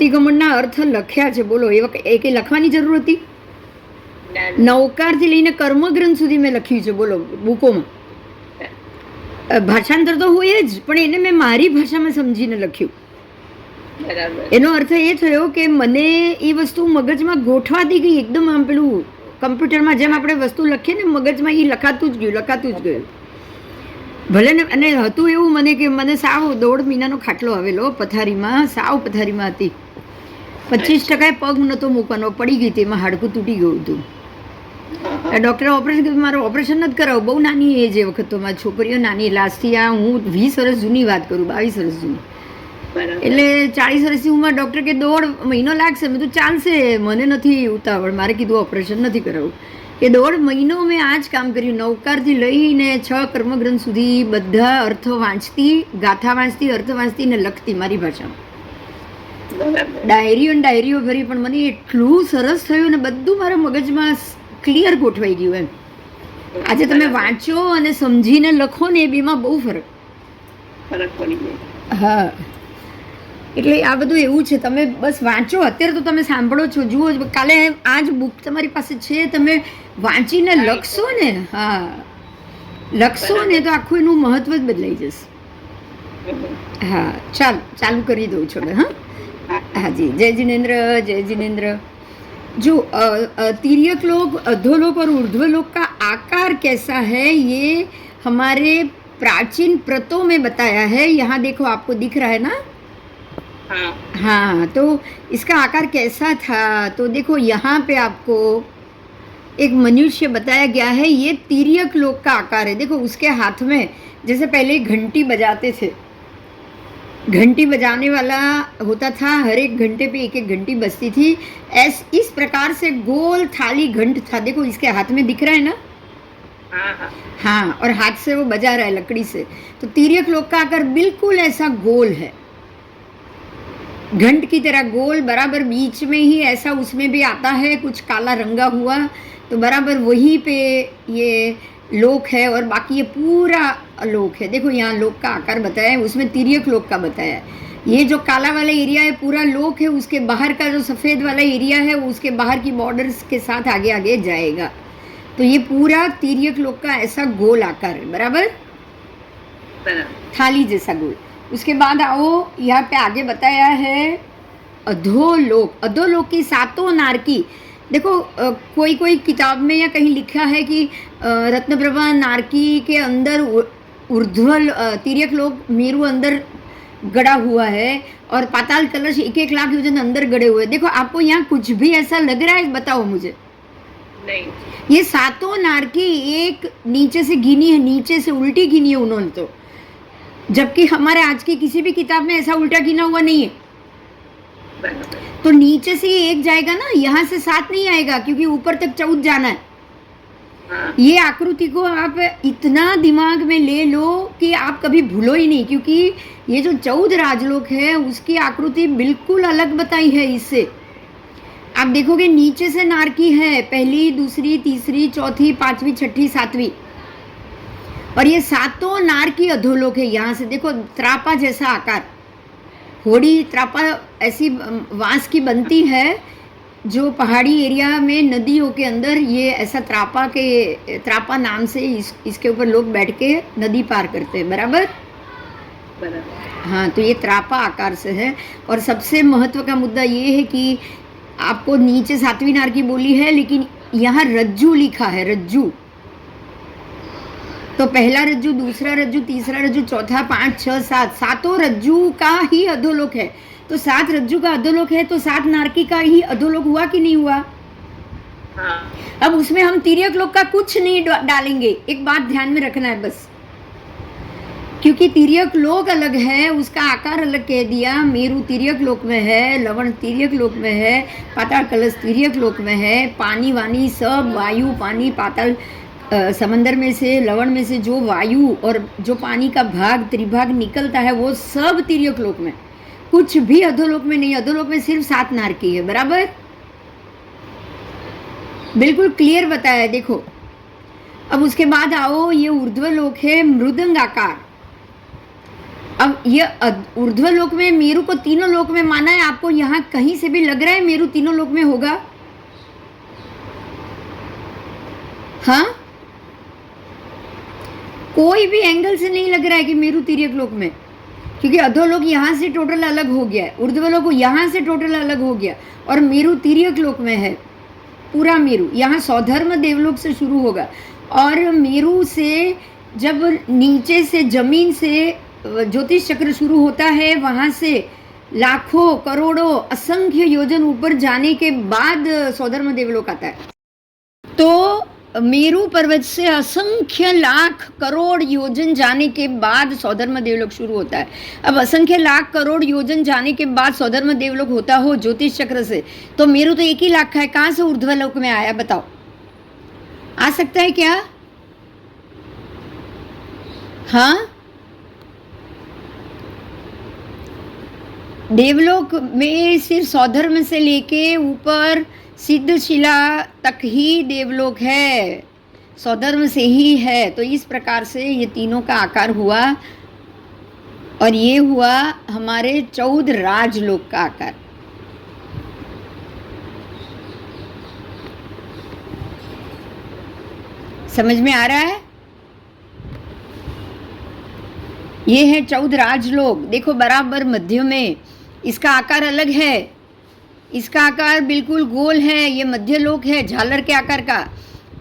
પ્રતિગમનના અર્થ લખ્યા છે. બોલો, એ કંઈ લખવાની જરૂર હતી? નવકારથી લઈને કર્મગ્રંથ સુધી મેં લખ્યું છે. બોલો, બુકોમાં ભાષાંતર તો હોય જ, પણ એને મેં મારી ભાષામાં સમજીને લખ્યું. એનો અર્થ એ થયો કે મને એ વસ્તુ મગજમાં ગોઠવાતી ગઈ એકદમ. આમ પેલું કમ્પ્યુટરમાં જેમ આપણે વસ્તુ લખીએ ને, મગજમાં એ લખાતું જ ગયું. ભલે ને. અને હતું એવું મને કે મને સાવ 1.5 મહિનાનો ખાટલો આવેલો પથારીમાં, સાવ પથારીમાં હતી. 25% પગ નહોતો મૂકવાનો, પડી ગઈ હતી, એમાં હાડકું તૂટી ગયું હતું. ડૉક્ટરે ઓપરેશન કર્યું. મારું ઓપરેશન નથી કરાવું, બહુ નાની એજ એ વખત તો મારી છોકરીઓ નાની. લાસ્ટથી આ હું 20 વર્ષ જૂની વાત કરું, 22 વર્ષ જૂની. એટલે 40 વર્ષથી ઉંમર. ડૉક્ટર કે 1.5 મહિનો લાગશે. મેં તો ચાલશે, મને નથી ઉતાવળ, મારે કીધું ઓપરેશન નથી કરાવવું. એ 1.5 મહિનો મેં આ જ કામ કર્યું. નવકારથી લઈને 6 કર્મગ્રંથ સુધી બધા અર્થ વાંચતી, ગાથા વાંચતી, અર્થ વાંચતી ને લખતી મારી ભાષામાં. ડાયરીઓ ભરી. પણ મને એટલું સરસ થયું ને બધું મારા મગજમાં ક્લિયર ગોઠવાઈ ગયું એમ. આજે તમે વાંચો અને સમજીને લખો ને, એ બેમાં બહુ ફરક પડી જાય. હા, એટલે આ બધું એવું છે. તમે બસ વાંચો. અત્યારે તો તમે સાંભળો છો, જુઓ. કાલે આ જ બુક તમારી પાસે છે, તમે વાંચીને લખશો ને, હા લખશો ને, તો આખું એનું મહત્વ જ બદલાઈ જશે. હા, ચાલુ કરી દઉં છું હવે. હા હાજી. જય जिनेन्द्र, जय जिनेन्द्र. जो तिर्यक लोक, अधोलोक और ऊर्ध्वलोक का आकार कैसा है, ये हमारे प्राचीन प्रतों में बताया है. यहाँ देखो, आपको दिख रहा है ना? हाँ, तो इसका आकार कैसा था, तो देखो यहाँ पे आपको एक मनुष्य बताया गया है. ये तिर्यक लोक का आकार है. देखो, उसके हाथ में जैसे पहले घंटी बजाते थे, घंटी बजाने वाला होता था, हर एक घंटे पे एक घंटी बजती थी. इस प्रकार से गोल थाली घंट था. देखो, इसके हाथ में दिख रहा है ना? हाँ, और हाथ से वो बजा रहा है लकड़ी से. तो तिर्यक लोक का आकार बिल्कुल ऐसा गोल है, घंट की तरह गोल. बराबर बीच में ही ऐसा उसमें भी आता है कुछ काला रंगा हुआ, तो बराबर वहीं पे ये लोक है. और बाकी ये पूरा लोक है. देखो, यहाँ लोक का आकार बताया है, उसमें तिर्यक लोक का बताया है. ये जो काला वाला एरिया है पूरा लोक है. उसके बाहर का जो सफ़ेद वाला एरिया है, उसके बाहर की बॉर्डर्स के साथ आगे आगे जाएगा. तो ये पूरा तिर्यक लोक का ऐसा गोल आकार है. बराबर, थाली जैसा गोल. उसके बाद आओ, यहाँ पे आगे बताया है अधोलोक. अधोलोक की 7 नारकी. देखो, कोई किताब में या कहीं लिखा है कि रत्नप्रभा नारकी के अंदर ऊर्ध्व तिर्यक लोक मेरु अंदर गड़ा हुआ है, और पाताल कलश 1-1 लाख योजन अंदर गड़े हुए. देखो, आपको यहाँ कुछ भी ऐसा लग रहा है? बताओ मुझे. नहीं. ये 7 नारकी एक नीचे से गिनी है, नीचे से उल्टी गिनी है उन्होंने तो, जबकि हमारे आज की किसी भी किताब में ऐसा उल्टा गिना हुआ नहीं है. तो नीचे से ये 1 जाएगा ना, यहाँ से 7 नहीं आएगा, क्योंकि ऊपर तक 14 जाना है. ये आकृति को आप इतना दिमाग में ले लो कि आप कभी भूलो ही नहीं, क्योंकि ये जो 14 राजलोक है उसकी आकृति बिल्कुल अलग बताई है इससे. आप देखोगे, नीचे से नारकी है, पहली, दूसरी, तीसरी, चौथी, 5वीं, 6ठी, 7वीं, और ये 7 नारकी अधोलोक है. यहाँ से देखो, त्रापा जैसा आकार. होड़ी त्रापा ऐसी बांस की बनती है, जो पहाड़ी एरिया में नदियों के अंदर ये ऐसा त्रापा नाम से इसके ऊपर लोग बैठ के नदी पार करते हैं. बराबर. हाँ, तो ये त्रापा आकार से है. और सबसे महत्व का मुद्दा ये है कि आपको नीचे 7वीं नारकी बोली है, लेकिन यहाँ रज्जू लिखा है. रज्जू, तो पहला रज्जू, दूसरा रज्जू, तीसरा रज्जू, चौथा, 5, 6, 7, 7 रज्जू का ही अधोलोक है. तो 7 रज्जू का अधोलोक है, तो 7 नारकी का ही अधोलोक हुआ कि नहीं हुआ? अब उसमें हम तिर्यक लोक का कुछ नहीं डालेंगे. एक बात ध्यान में रखना है बस, क्योंकि तिर्यक लोक अलग है, उसका आकार अलग कह दिया. मेरु तिर्यक लोक में है, लवण तिर्यक लोक में है, पाताल कलश तिर्यक लोक में है. पानी वानी सब, वायु, पानी, पाताल, समंदर में से, लवण में से जो वायु और जो पानी का भाग, त्रिभाग निकलता है, वो सब तिर्यक लोक में. कुछ भी अधोलोक में नहीं. अधोलोक में सिर्फ 7 नारकी है. बराबर, बिल्कुल क्लियर बताया है. देखो, अब उसके बाद आओ, ये ऊर्ध्व लोक है, मृदंग आकार. अब ये ऊर्ध्व लोक में मेरू को तीनों लोक में माना है, आपको यहाँ कहीं से भी लग रहा है मेरू तीनों लोक में होगा? हाँ, कोई भी एंगल से नहीं लग रहा है कि मेरू तिर्यक लोक में, क्योंकि अधोलोक यहाँ से टोटल अलग हो गया है, ऊर्ध्वलोक यहाँ से टोटल अलग हो गया, और मेरू तिर्यक लोक में है। पूरा मेरू यहाँ स्वधर्म देवलोक से शुरू होगा, और मेरू से जब नीचे से जमीन से ज्योतिष चक्र शुरू होता है, वहाँ से लाखों करोड़ों असंख्य योजन ऊपर जाने के बाद स्वधर्म देवलोक आता है। तो मेरू पर्वत से असंख्य लाख करोड़ योजन जाने के बाद स्वधर्म देवलोक शुरू होता है। अब असंख्य लाख करोड़ योजन जाने के बाद स्वधर्म देवलोक होता हो ज्योतिष चक्र से, तो मेरू तो 1 ही लाख का है, कहाँ से ऊर्ध्वलोक में आया बताओ? आ सकता है क्या? हाँ, देवलोक में सिर्फ स्वधर्म से लेके ऊपर सिद्धशिला तक ही देवलोक है, स्वधर्म से ही है। तो इस प्रकार से ये तीनों का आकार हुआ, और ये हुआ हमारे 14 राजलोक का आकार। समझ में आ रहा है? ये है 14 राजलोक। देखो बराबर मध्य में, इसका आकार अलग है, इसका आकार बिल्कुल गोल है, ये मध्य लोक है झालर के आकार का,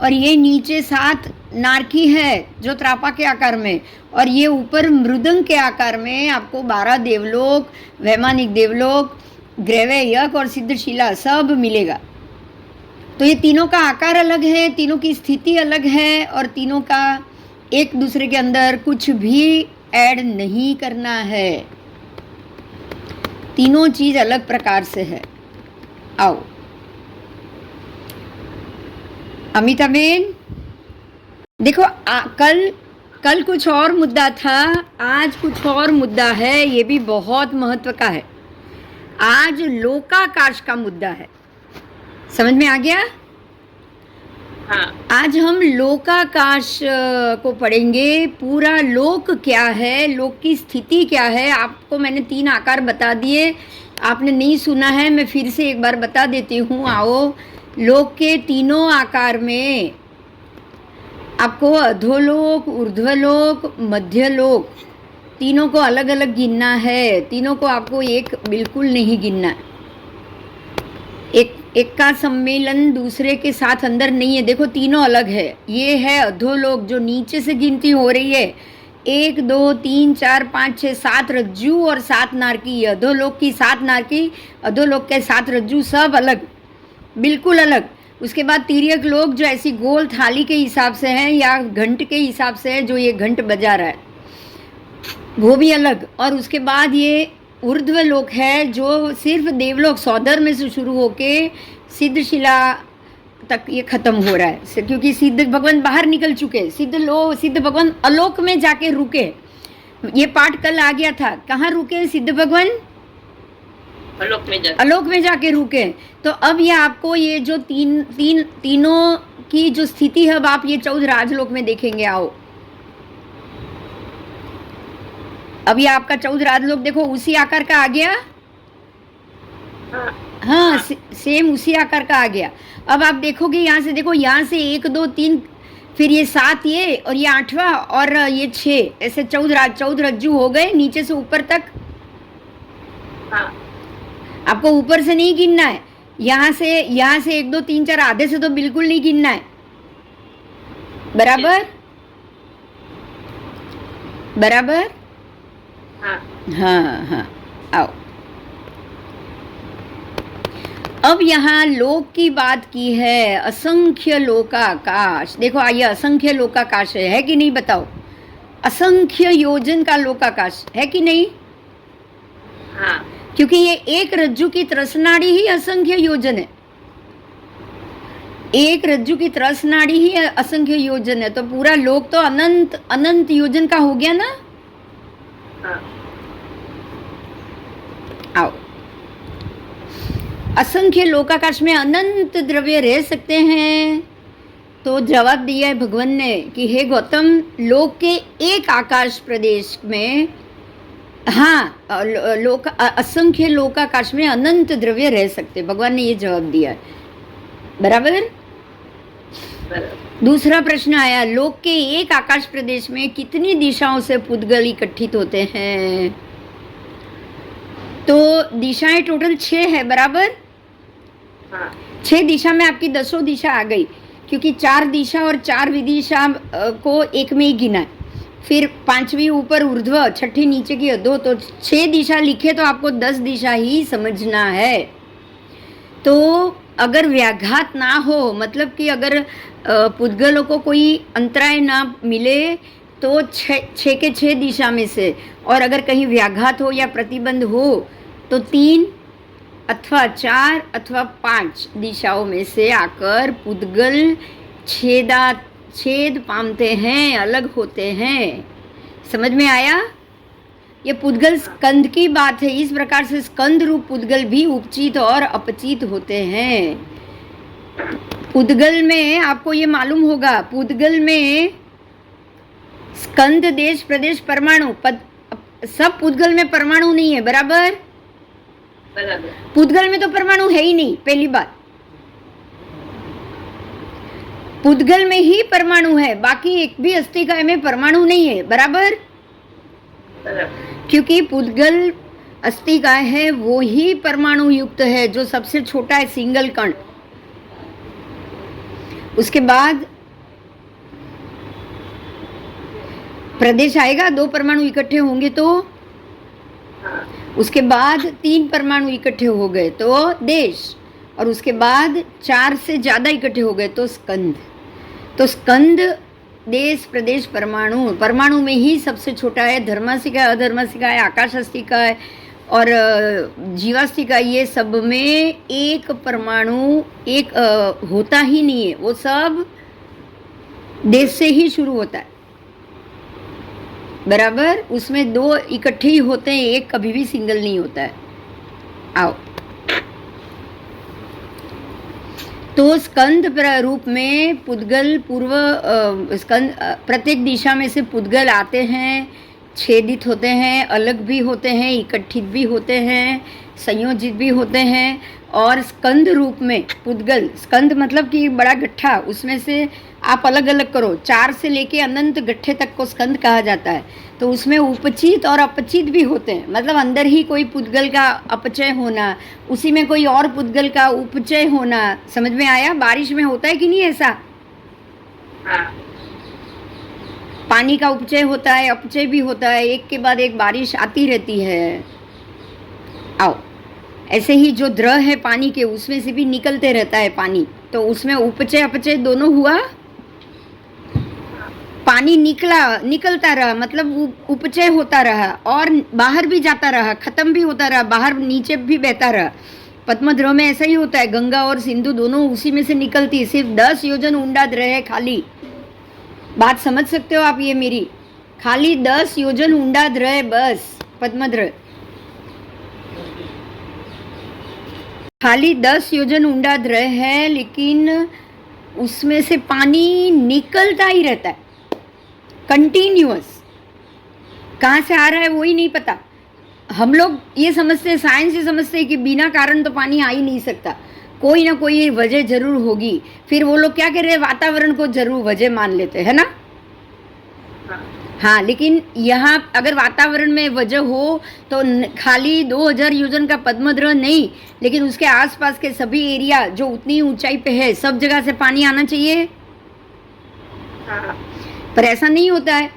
और ये नीचे 7 नारकी है जो त्रापा के आकार में, और ये ऊपर मृदंग के आकार में आपको 12 देवलोक, वैमानिक देवलोक, ग्रैवय यक और सिद्धशिला सब मिलेगा। तो ये तीनों का आकार अलग है, तीनों की स्थिति अलग है, और तीनों का एक दूसरे के अंदर कुछ भी ऐड नहीं करना है, तीनों चीज अलग प्रकार से है। आओ अमिताबेन, देखो कल कुछ और मुद्दा था, आज कुछ और मुद्दा है, ये भी बहुत महत्व का है। आज लोकाकाश का मुद्दा है, समझ में आ गया? हाँ, आज हम लोकाकाश को पढ़ेंगे। पूरा लोक क्या है, लोक की स्थिति क्या है। आपको मैंने 3 आकार बता दिए, आपने नहीं सुना है, मैं फिर से एक बार बता देती हूँ। आओ, लोक के तीनों आकार में आपको अधोलोक, ऊर्ध्वलोक, मध्यलोक, तीनों को अलग अलग गिनना है। तीनों को आपको एक बिल्कुल नहीं गिनना है। एक का सम्मेलन दूसरे के साथ अंदर नहीं है। देखो तीनों अलग है। ये है अधोलोक जो नीचे से गिनती हो रही है, 1 2 3 4 5 6 7 रज्जू और 7 नारकी। अधोलोक की 7 नारकी, अधोलोक के 7 रज्जू, सब अलग, बिल्कुल अलग। उसके बाद तिर्यक लोक जो ऐसी गोल थाली के हिसाब से है या घंट के हिसाब से है, जो ये घंट बजा रहा है, वो भी अलग। और उसके बाद ये ऊर्ध्व लोक है जो सिर्फ देवलोक सौदर में से शुरू होके सिद्धशिला तक ये खत्म हो रहा है, क्योंकि सिद्ध भगवान बाहर निकल चुके। सिद्ध भगवान अलोक में जाके रुके। ये पाठ कल आ गया था, कहाँ रुके सिद्ध भगवान? अलोक में जाके रुके। तो अब ये आपको ये जो तीनों की जो स्थिति है, अब आप ये 14 राजलोक में देखेंगे। आओ, अब ये आपका 14 राजलोक देखो, उसी आकार का आ गया। हाँ, सेम उसी आकार का आ गया। अब आप देखोगे यहाँ से, देखो यहाँ से 1 2 3, फिर ये 7 ये, और ये 8वां, और ये 6, ऐसे 14 रज्जू हो गए नीचे से ऊपर तक। हाँ, आपको ऊपर से नहीं गिनना है। यहाँ से 1 2 3 4 आधे से तो बिल्कुल नहीं गिनना है। बराबर बराबर। हाँ, हाँ हाँ, आओ। अब यहाँ लोक की बात की है, असंख्य लोकाकाश। देखो आइए, असंख्य लोकाकाश है कि नहीं बताओ? असंख्य योजन का लोकाकाश है कि नहीं? हाँ, क्योंकि ये एक रज्जु की त्रसनाड़ी ही असंख्य योजन है। एक रज्जु की त्रसनाड़ी ही असंख्य योजन है, तो पूरा लोक तो अनंत अनंत योजन का हो गया ना। हाँ, आओ, असंख्य लोकाकाश में अनंत द्रव्य रह सकते हैं। तो जवाब दिया है भगवान ने कि हे गौतम, लोक के एक आकाश प्रदेश में हाँ, असंख्य लोकाकाश में अनंत द्रव्य रह सकते, भगवान ने ये जवाब दिया है। बराबर। बराबर। दूसरा प्रश्न आया, लोक के एक आकाश प्रदेश में कितनी दिशाओं से पुद्गल इकट्ठित होते हैं? तो दिशाएं टोटल 6 है। बराबर। हाँ 6 दिशा में आपकी 10 दिशा आ गई, क्योंकि 4 दिशा और 4 विदिशा को एक में ही गिना है। फिर 5वीं ऊपर ऊर्ध्व, 6ठी नीचे की अधो, तो 6 दिशा लिखे तो आपको 10 दिशा ही समझना है। तो अगर व्याघात ना हो, मतलब कि अगर पुद्गलों को कोई अंतराय ना मिले, तो 6 के 6 दिशा में से, और अगर कहीं व्याघात हो या प्रतिबंध हो तो 3 अथवा 4 अथवा 5 दिशाओं में से आकर पुद्गल छेद पामते हैं, अलग होते हैं। समझ में आया? ये पुद्गल स्कंद की बात है। इस प्रकार से स्कंद रूप पुद्गल भी उपचित और अपचित होते हैं। पुद्गल में आपको ये मालूम होगा, पुद्गल में स्कंद, देश, प्रदेश, परमाणु, सब पुद्गल में परमाणु नहीं है। बराबर। बराबर। पुद्गल में तो परमाणु है ही नहीं, पहली बात। पुद्गल में ही परमाणु है, बाकी एक भी अस्थिकाय में परमाणु नहीं है। बराबर। क्योंकि पुद्गल अस्थिकाय है वो ही परमाणु युक्त है, जो सबसे छोटा है, सिंगल कण। उसके बाद प्रदेश आएगा, 2 परमाणु इकट्ठे होंगे तो, उसके बाद 3 परमाणु इकट्ठे हो गए तो देश, और उसके बाद 4 से ज्यादा इकट्ठे हो गए तो स्कंद। तो स्कंद, देश, प्रदेश, परमाणु, परमाणु में ही सबसे छोटा है। धर्मास्थिकाय, अधर्मास्थिकाय, आकाशास्थिकाय और जीवास्थिकाय, ये सब में एक परमाणु एक होता ही नहीं है, वो सब देश से ही शुरू होता है। बराबर। उसमें 2 इकट्ठे ही होते हैं, एक कभी भी सिंगल नहीं होता है। आओ, तो स्कंद रूप में पुद्गल स्कंद, प्रत्येक दिशा में से पुद्गल आते हैं, छेदित होते हैं, अलग भी होते हैं, इकट्ठित भी होते हैं, संयोजित भी होते हैं। और स्कंद रूप में पुद्गल, स्कंद मतलब कि बड़ा गट्ठा, उसमें से आप अलग अलग करो, 4 से लेके अनंत गट्ठे तक को स्कंद कहा जाता है। तो उसमें उपचित और अपचित भी होते हैं, मतलब अंदर ही कोई पुद्गल का अपचय होना, उसी में कोई और पुद्गल का उपचय होना। समझ में आया? बारिश में होता है कि नहीं ऐसा? पानी का उपचय होता है, अपचय भी होता है, एक के बाद एक बारिश आती रहती है। आओ, ऐसे ही जो द्रव है पानी के, उसमें से भी निकलते रहता है पानी, तो उसमें उपचय अपचय दोनों हुआ। पानी निकलता रहा, मतलब उपचय होता रहा और बाहर भी जाता रहा, खत्म भी होता रहा, बाहर नीचे भी बहता रहा। पद्मध्रव में ऐसा ही होता है, गंगा और सिंधु दोनों उसी में से निकलती है। सिर्फ 10 योजन ऊंडा द्रव है खाली। बात समझ सकते हो आप ये मेरी? खाली 10 योजन ऊंडा द्रव बस, पद्मध्रव खाली 10 योजन ऊंडा द्रव है, लेकिन उसमें से पानी निकलता ही रहता है, कंटिन्यूअस। कहाँ से आ रहा है वही नहीं पता। हम लोग ये समझते हैं, साइंस से समझते हैं कि बिना कारण तो पानी आ ही नहीं सकता, कोई ना कोई वजह जरूर होगी। फिर वो लोग क्या कर रहे हैं, वातावरण को जरूर वजह मान लेते हैं ना। हाँ, लेकिन यहाँ अगर वातावरण में वजह हो तो खाली 2000 योजन का पद्मध्रव नहीं, लेकिन उसके आसपास के सभी एरिया जो उतनी ऊंचाई पे है, सब जगह से पानी आना चाहिए। पर ऐसा नहीं होता है,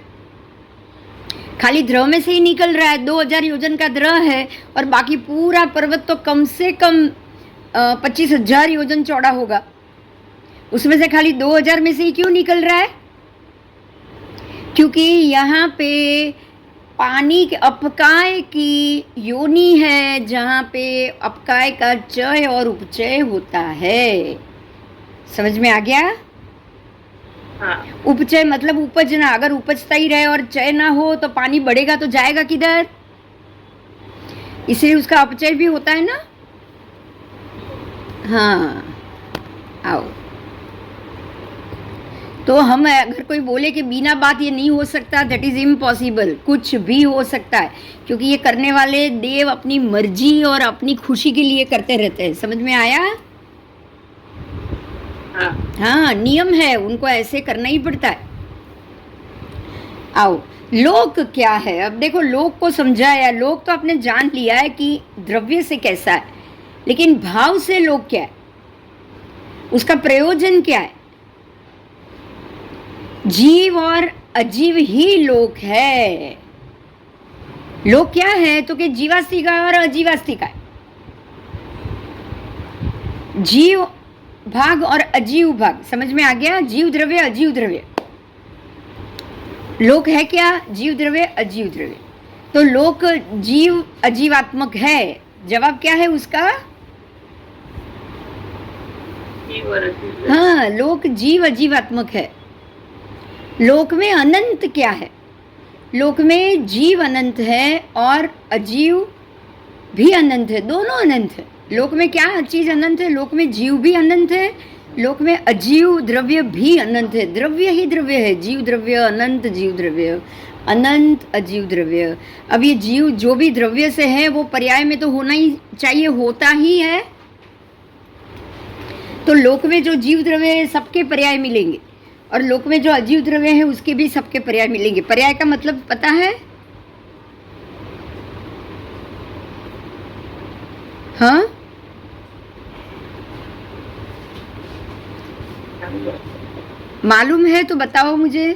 खाली द्रव में से ही निकल रहा है। 2000 योजन का द्रव है और बाकी पूरा पर्वत तो कम से कम 25,000 योजन चौड़ा होगा, उसमें से खाली 2000 में से ही क्यों निकल रहा है? क्योंकि यहाँ पे पानी के अपकाय की योनि है, जहाँ पे अपकाय का चय और उपचय होता है। समझ में आ गया? उपचय मतलब उपजना। अगर उपजता ही रहे और चय ना हो तो पानी बढ़ेगा तो जाएगा किधर? इसलिए उसका अपचय भी होता है ना। हाँ, आओ, तो हम अगर कोई बोले कि बिना बात ये नहीं हो सकता, दैट इज इम्पॉसिबल। कुछ भी हो सकता है, क्योंकि ये करने वाले देव अपनी मर्जी और अपनी खुशी के लिए करते रहते हैं। समझ में आया? हाँ हाँ, नियम है, उनको ऐसे करना ही पड़ता है। आओ, लोक क्या है? अब देखो, लोक को समझाया। लोक तो आपने जान लिया है कि द्रव्य से कैसा है, लेकिन भाव से लोक क्या है, उसका प्रयोजन क्या है? जीव और अजीव ही लोक है। लोक क्या है तो कि जीवास्ती का और अजीवास्ती का है। जीव भाग और अजीव भाग, समझ में आ गया? जीव द्रव्य, अजीव द्रव्य। लोक है क्या? जीव द्रव्य, अजीव द्रव्य। तो लोक जीव अजीवात्मक है। जवाब क्या है उसका? जीव और अजीव। हाँ, लोक जीव अजीवात्मक है। लोक में अनंत क्या है? लोक में जीव अनंत है और अजीव भी अनंत है, दोनों अनंत है। लोक में क्या चीज अनंत है? लोक में जीव भी अनंत है, लोक में अजीव द्रव्य भी अनंत है। द्रव्य ही द्रव्य है, जीव द्रव्य, अनंत जीव द्रव्य, अनंत अजीव द्रव्य। अब ये जीव जो भी द्रव्य से है वो पर्याय में तो होना ही चाहिए, होता ही है। तो लोक में जो जीव द्रव्य है सबके पर्याय मिलेंगे, और लोक में जो अजीव द्रव्य है उसके भी सबके पर्याय मिलेंगे। पर्याय का मतलब पता है? हाँ, मालूम है तो बताओ मुझे।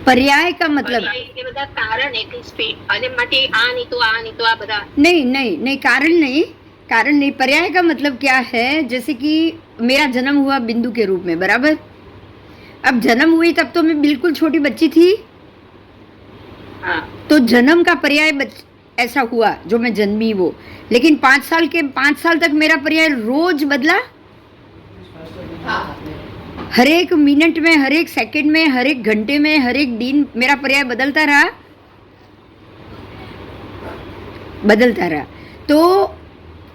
पर्याय का मतलब એ બધા કારણ એક સ્પીડ અને માટે આ નહીં તો આ બધા नहीं नहीं नहीं, कारण नहीं, कारण नहीं। पर्याय का मतलब क्या है? जैसे कि मेरा जन्म हुआ बिंदु के रूप में, बराबर। अब जन्म हुई तब तो मैं बिल्कुल छोटी बच्ची थी, हाँ तो जन्म का पर्याय ऐसा हुआ जो मैं जन्मी वो। लेकिन 5 साल तक मेरा पर्याय रोज बदला। हर एक मिनट में, हर एक सेकंड में, हर एक घंटे में, हर एक दिन मेरा पर्याय बदलता रहा, बदलता रहा। तो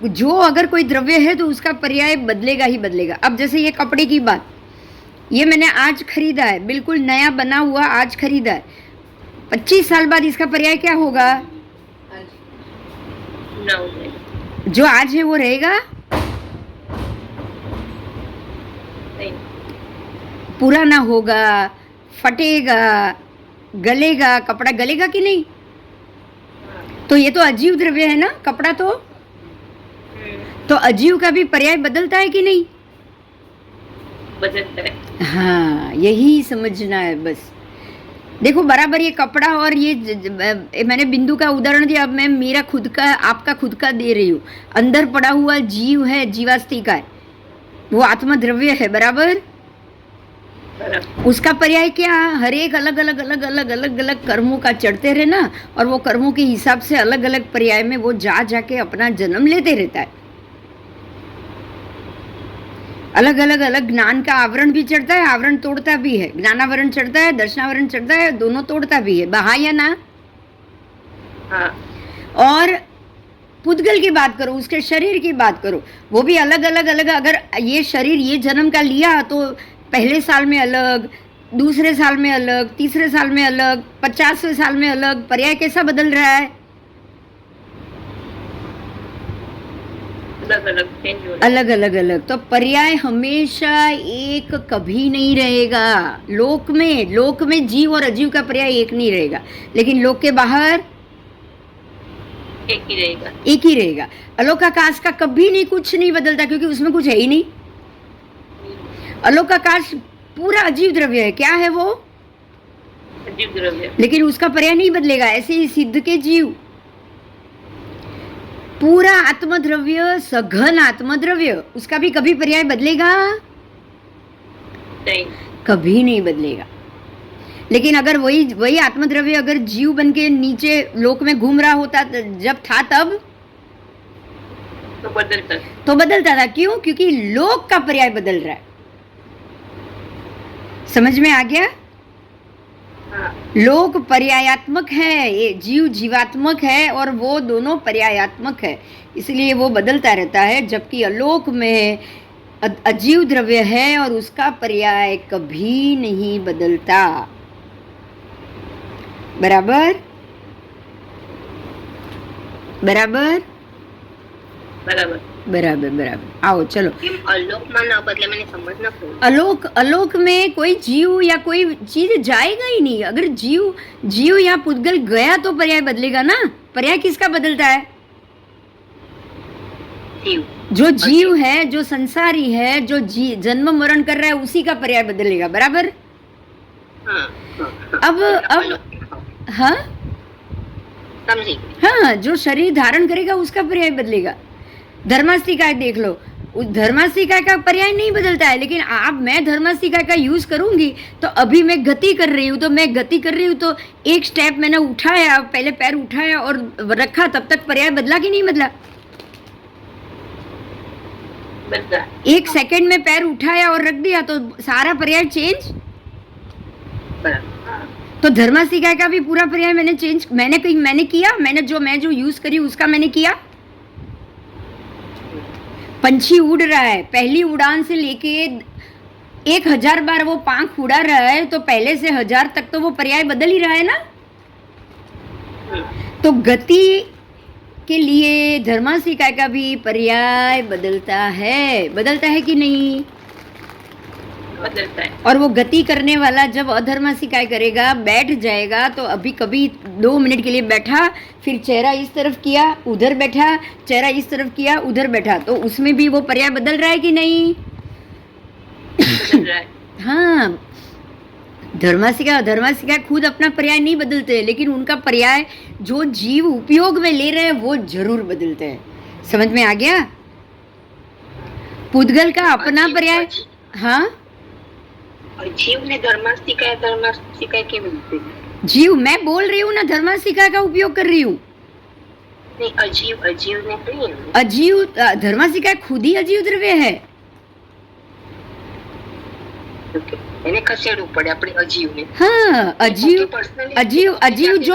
जो अगर कोई द्रव्य है तो उसका पर्याय बदलेगा ही बदलेगा। अब जैसे ये कपड़े की बात, ये मैंने आज खरीदा है, बिल्कुल नया बना हुआ आज खरीदा है। 25 साल बाद इसका पर्याय क्या होगा? ना हो जाएगा जो आज है वो रहेगा, नहीं पुराना होगा, फटेगा, गलेगा। कपड़ा गलेगा कि नहीं? तो ये तो अजीव द्रव्य है ना कपड़ा। तो अजीव का भी पर्याय बदलता है कि नहीं? बदलता है। हाँ, यही समझना है बस। देखो, बराबर ये कपड़ा और ये मैंने बिंदु का उदाहरण दिया, अब मैं मेरा खुद का, आपका खुद का दे रही हूँ। अंदर पड़ा हुआ जीव है, जीवास्ती का है, वो आत्मा द्रव्य है, बराबर। उसका पर्याय क्या? हर एक अलग अलग अलग अलग अलग अलग कर्मों का चढ़ते रहे ना, और वो कर्मों के हिसाब से अलग अलग पर्याय में वो जाके अपना जन्म लेते रहता है। अलग अलग अलग ज्ञान का आवरण भी चढ़ता है, आवरण तोड़ता भी है। ज्ञानावरण चढ़ता है, दर्शनावरण चढ़ता है, दोनों तोड़ता भी है। बहा या ना? हाँ और पुद्गल की बात करो, उसके शरीर की बात करो, वो भी अलग अलग अलग। अगर ये शरीर ये जन्म का लिया तो पहले साल में अलग, दूसरे साल में अलग, तीसरे साल में अलग, 50वें साल में अलग। पर्याय कैसा बदल रहा है? अलग अलग चेंज हो रहा है। अलग अलग अलग। तो पर्याय हमेशा एक कभी नहीं रहेगा। लोक में जीव और अजीव का पर्याय एक नहीं रहेगा, लेकिन लोक के बाहर एक ही रहेगा। एक ही रहेगा। अलोकाकाश का कभी नहीं, कुछ नहीं बदलता, क्योंकि उसमें कुछ है ही नहीं। अलोकाकाश पूरा अजीव द्रव्य है। क्या है वो? अजीव द्रव्य। लेकिन उसका पर्याय नहीं बदलेगा। ऐसे ही सिद्ध के जीव, पूरा आत्मद्रव्य, सघन आत्मद्रव्य, उसका भी कभी पर्याय बदलेगा? नहीं, कभी नहीं बदलेगा। लेकिन अगर वही आत्मद्रव्य अगर जीव बन के नीचे लोक में घूम रहा होता, जब था तब तो बदलता था। क्यों? क्योंकि लोक का पर्याय बदल रहा है। समझ में आ गया? हाँ, लोक पर्यायात्मक है, ये जीव जीवात्मक है और वो दोनों पर्यायात्मक है, इसलिए वो बदलता रहता है। जबकि अलोक में अजीव द्रव्य है और उसका पर्याय कभी नहीं बदलता। बराबर बराबर बराबर। बराबर बराबर। आओ चलो। કેમ અલોકમાં ન બદલે મને સમજ ન પડી। अलोक अलोक में कोई जीव या कोई चीज जाएगा ही नहीं। अगर जीव जीव या पुद्गल गया तो पर्याय बदलेगा ना। पर्याय किसका बदलता है? જીવ। जो जीव है, जो संसारी है, जो जन्म मरण कर रहा है, उसी का पर्याय बदलेगा। बराबर। हाँ, हाँ, हाँ। अब हाँ समझी। हाँ, जो शरीर धारण करेगा उसका पर्याय बदलेगा। धर्मास्तिकाय देख लो, उस धर्मास्तिकाय का पर्याय नहीं बदलता है, लेकिन आप मैं धर्मास्तिकाय का यूज करूंगी तो अभी मैं गति कर रही हूँ, तो मैं गति कर रही हूँ तो एक स्टेप मैंने उठाया, पहले पैर उठाया और रखा, तब तक पर्याय बदला कि नहीं बदला? बदला। एक सेकंड में पैर उठाया और रख दिया तो सारा पर्याय चेंज। तो धर्मास्तिकाय का भी पूरा पर्याय मैंने चेंज, मैंने किया, मैं जो यूज करी उसका मैंने किया। पंछी उड़ रहा है, पहली उड़ान से लेके 1000 बार वो पंख उड़ा रहा है, तो पहले से 1000 तक तो वो पर्याय बदल ही रहा है ना। तो गति के लिए धर्मास्तिकाय का भी पर्याय बदलता है कि नहीं? बदलता है। और वो गति करने वाला जब अधर्मास्तिकाय करेगा, बैठ जाएगा, तो अभी कभी 2 मिनट के लिए बैठा, फिर चेहरा इस तरफ किया, उधर बैठा, चेहरा इस तरफ किया, उधर बैठा, तो उसमें भी वो पर्याय बदल रहा है कि नहीं? बदल रहा है। हाँ, धर्मास्तिकाय खुद अपना पर्याय नहीं बदलते, लेकिन उनका पर्याय जो जीव उपयोग में ले रहे हैं वो जरूर बदलते हैं। समझ में आ गया? पुद्गल का अपना पर्याय। हाँ, जीव ने धर्मास्तिकाय केवी રીતે? जीव मैं बोल रही हूँ ना, धर्मास्तिकाय का उपयोग कर रही हूँ। नहीं, अजीव ने कही है। अजीव, धर्मास्तिकाय खुद ही अजीव द्रव्य है। એને ખસેડવું પડે આપણે અજીવને। हाँ, अजीव जो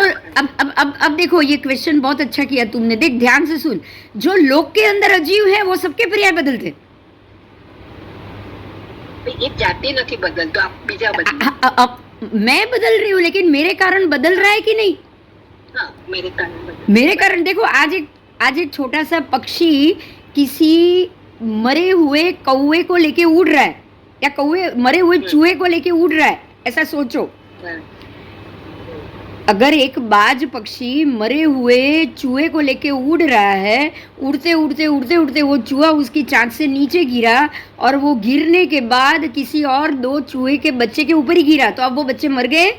अब देखो, ये क्वेश्चन बहुत अच्छा किया तुमने। देख, ध्यान से सुन। जो लोक के अंदर अजीव है वो सबके पर्याय बदलते। एक जाति नहीं बदल, तो आप बीजा बदल। अब मैं बदल रही हूँ, लेकिन मेरे कारण बदल रहा है कि नहीं? हाँ, मेरे कारण बदल। मेरे कारण देखो, आज एक छोटा सा पक्षी किसी मरे हुए कौवे को लेके उड़ रहा है, या कौवे मरे हुए चूहे को लेके उड़ रहा है, ऐसा सोचो। अगर एक बाज पक्षी मरे हुए चूहे को लेके उड़ रहा है, उड़ते उड़ते उड़ते उड़ते वो चूहा उसकी चांच से नीचे गिरा, और वो गिरने के बाद किसी और 2 चूहे के बच्चे के ऊपर ही गिरा, तो अब वो बच्चे मर गए।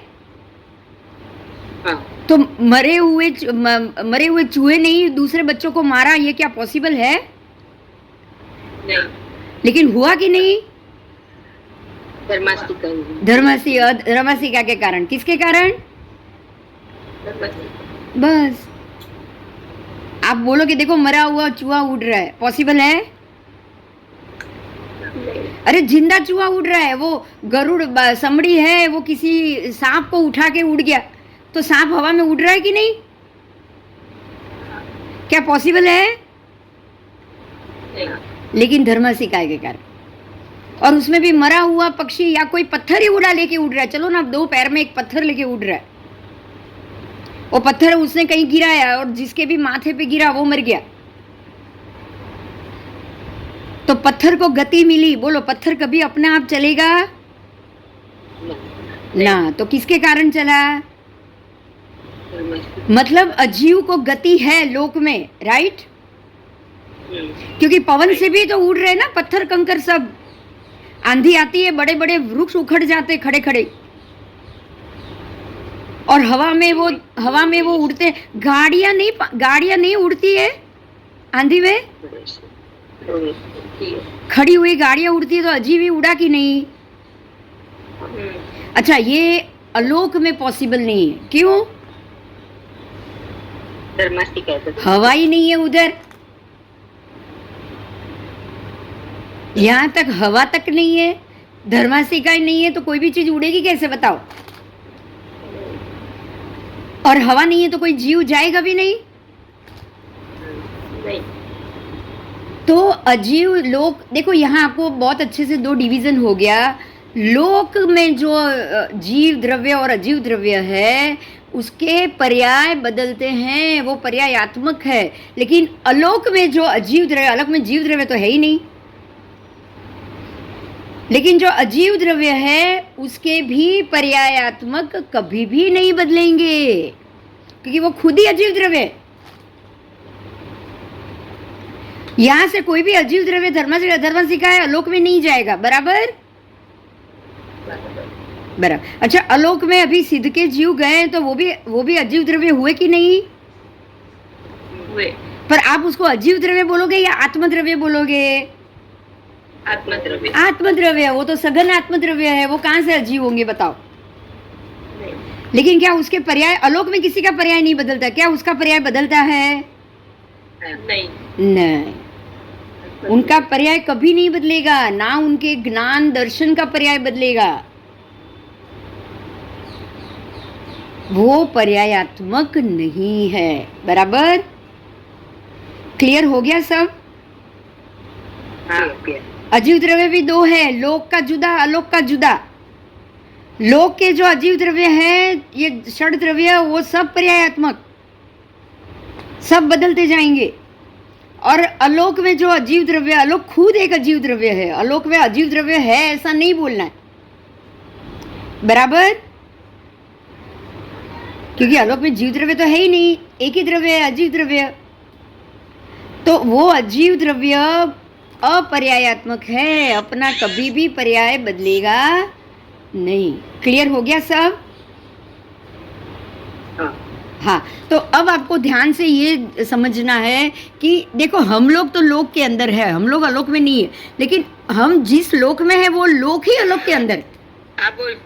तो मरे हुए चूहे ने ही दूसरे बच्चों को मारा, ये क्या पॉसिबल है? नहीं। लेकिन हुआ कि नहीं? धर्मास्तिकाय के कारण। किसके कारण? बस आप बोलो कि देखो मरा हुआ चूहा उड़ रहा है, पॉसिबल है? अरे जिंदा चूहा उड़ रहा है, वो गरुड़ समड़ी है, वो किसी सांप को उठा के उड़ गया, तो सांप हवा में उड़ रहा है कि नहीं? क्या पॉसिबल है? लेकिन धर्मास्तिकाय के कारण। और उसमें भी मरा हुआ पक्षी या कोई पत्थर ही उड़ा लेके उड़ रहा है। चलो ना, 2 पैर में एक पत्थर लेके उड़ रहा है, वो पत्थर उसने कहीं गिराया और जिसके भी माथे पे गिरा वो मर गया, तो पत्थर को गति मिली। बोलो, पत्थर कभी अपने आप चलेगा ना, तो किसके कारण चला? मतलब अजीव को गति है लोक में, राइट? क्योंकि पवन से भी तो उड़ रहे ना पत्थर कंकर सब। आंधी आती है, बड़े बड़े वृक्ष उखड़ जाते खड़े खड़े, और हवा में वो उड़ते। गाड़ियां नहीं उड़ती है आंधी में, खड़ी हुई गाड़ियां उड़ती है, तो अजीब ही उड़ा कि नहीं? अच्छा, ये अलोक में पॉसिबल नहीं है। क्यों? हवा ही नहीं है उधर, यहाँ तक हवा तक नहीं है, धर्मास्तिकाय नहीं है, तो कोई भी चीज उड़ेगी कैसे? बताओ। और हवा नहीं है तो कोई जीव जाएगा भी नहीं। नहीं। तो अजीव लोक, देखो यहाँ आपको बहुत अच्छे से दो डिवीजन हो गया। लोक में जो जीव द्रव्य और अजीव द्रव्य है उसके पर्याय बदलते हैं, वो पर्यायात्मक है। लेकिन अलोक में जो अजीव द्रव्य, अलोक में जीव द्रव्य तो है ही नहीं, लेकिन जो अजीव द्रव्य है उसके भी पर्यायात्मक कभी भी नहीं बदलेंगे, क्योंकि वो खुद ही अजीव द्रव्य है। यहां से कोई भी अजीव द्रव्य धर्म से अधर्म सिखाए अलोक में नहीं जाएगा। बराबर बराबर। अच्छा, अलोक में अभी सिद्ध के जीव गए तो वो भी अजीव द्रव्य हुए कि नहीं हुए। पर आप उसको अजीव द्रव्य बोलोगे या आत्मद्रव्य बोलोगे? आत्मद्रव्य। आत्मद्रव्य, वो तो सघन आत्मद्रव्य है, वो कहां से अजीव होंगे बताओ? नहीं। लेकिन क्या उसके पर्याय, अलोक में किसी का पर्याय नहीं बदलता, क्या उसका पर्याय बदलता है? नहीं। नहीं, उनका पर्याय कभी नहीं बदलेगा, ना उनके ज्ञान दर्शन का पर्याय बदलेगा। वो पर्यायात्मक नहीं है। बराबर, क्लियर हो गया सब? अजीव द्रव्य भी दो है, लोक का जुदा, अलोक का जुदा। लोक के जो अजीव द्रव्य है, ये षड द्रव्य, वो सब पर्यायात्मक, सब बदलते जाएंगे। और अलोक में जो अजीव द्रव्य, अलोक खुद एक अजीव द्रव्य है, अलोक में अजीव द्रव्य है ऐसा नहीं बोलना है। बराबर, क्योंकि अलोक में जीव द्रव्य तो है ही नहीं, एक ही द्रव्य है, अजीव द्रव्य। तो वो अजीव द्रव्य अपर्यायात्मक है, अपना कभी भी पर्याय बदलेगा नहीं। क्लियर हो गया सब? हाँ, तो अब आपको ध्यान से ये समझना है कि देखो, हम लोग तो लोक के अंदर है, हम लोग अलोक में नहीं है, लेकिन हम जिस लोक में है वो लोक ही अलोक के अंदर। आप बोल।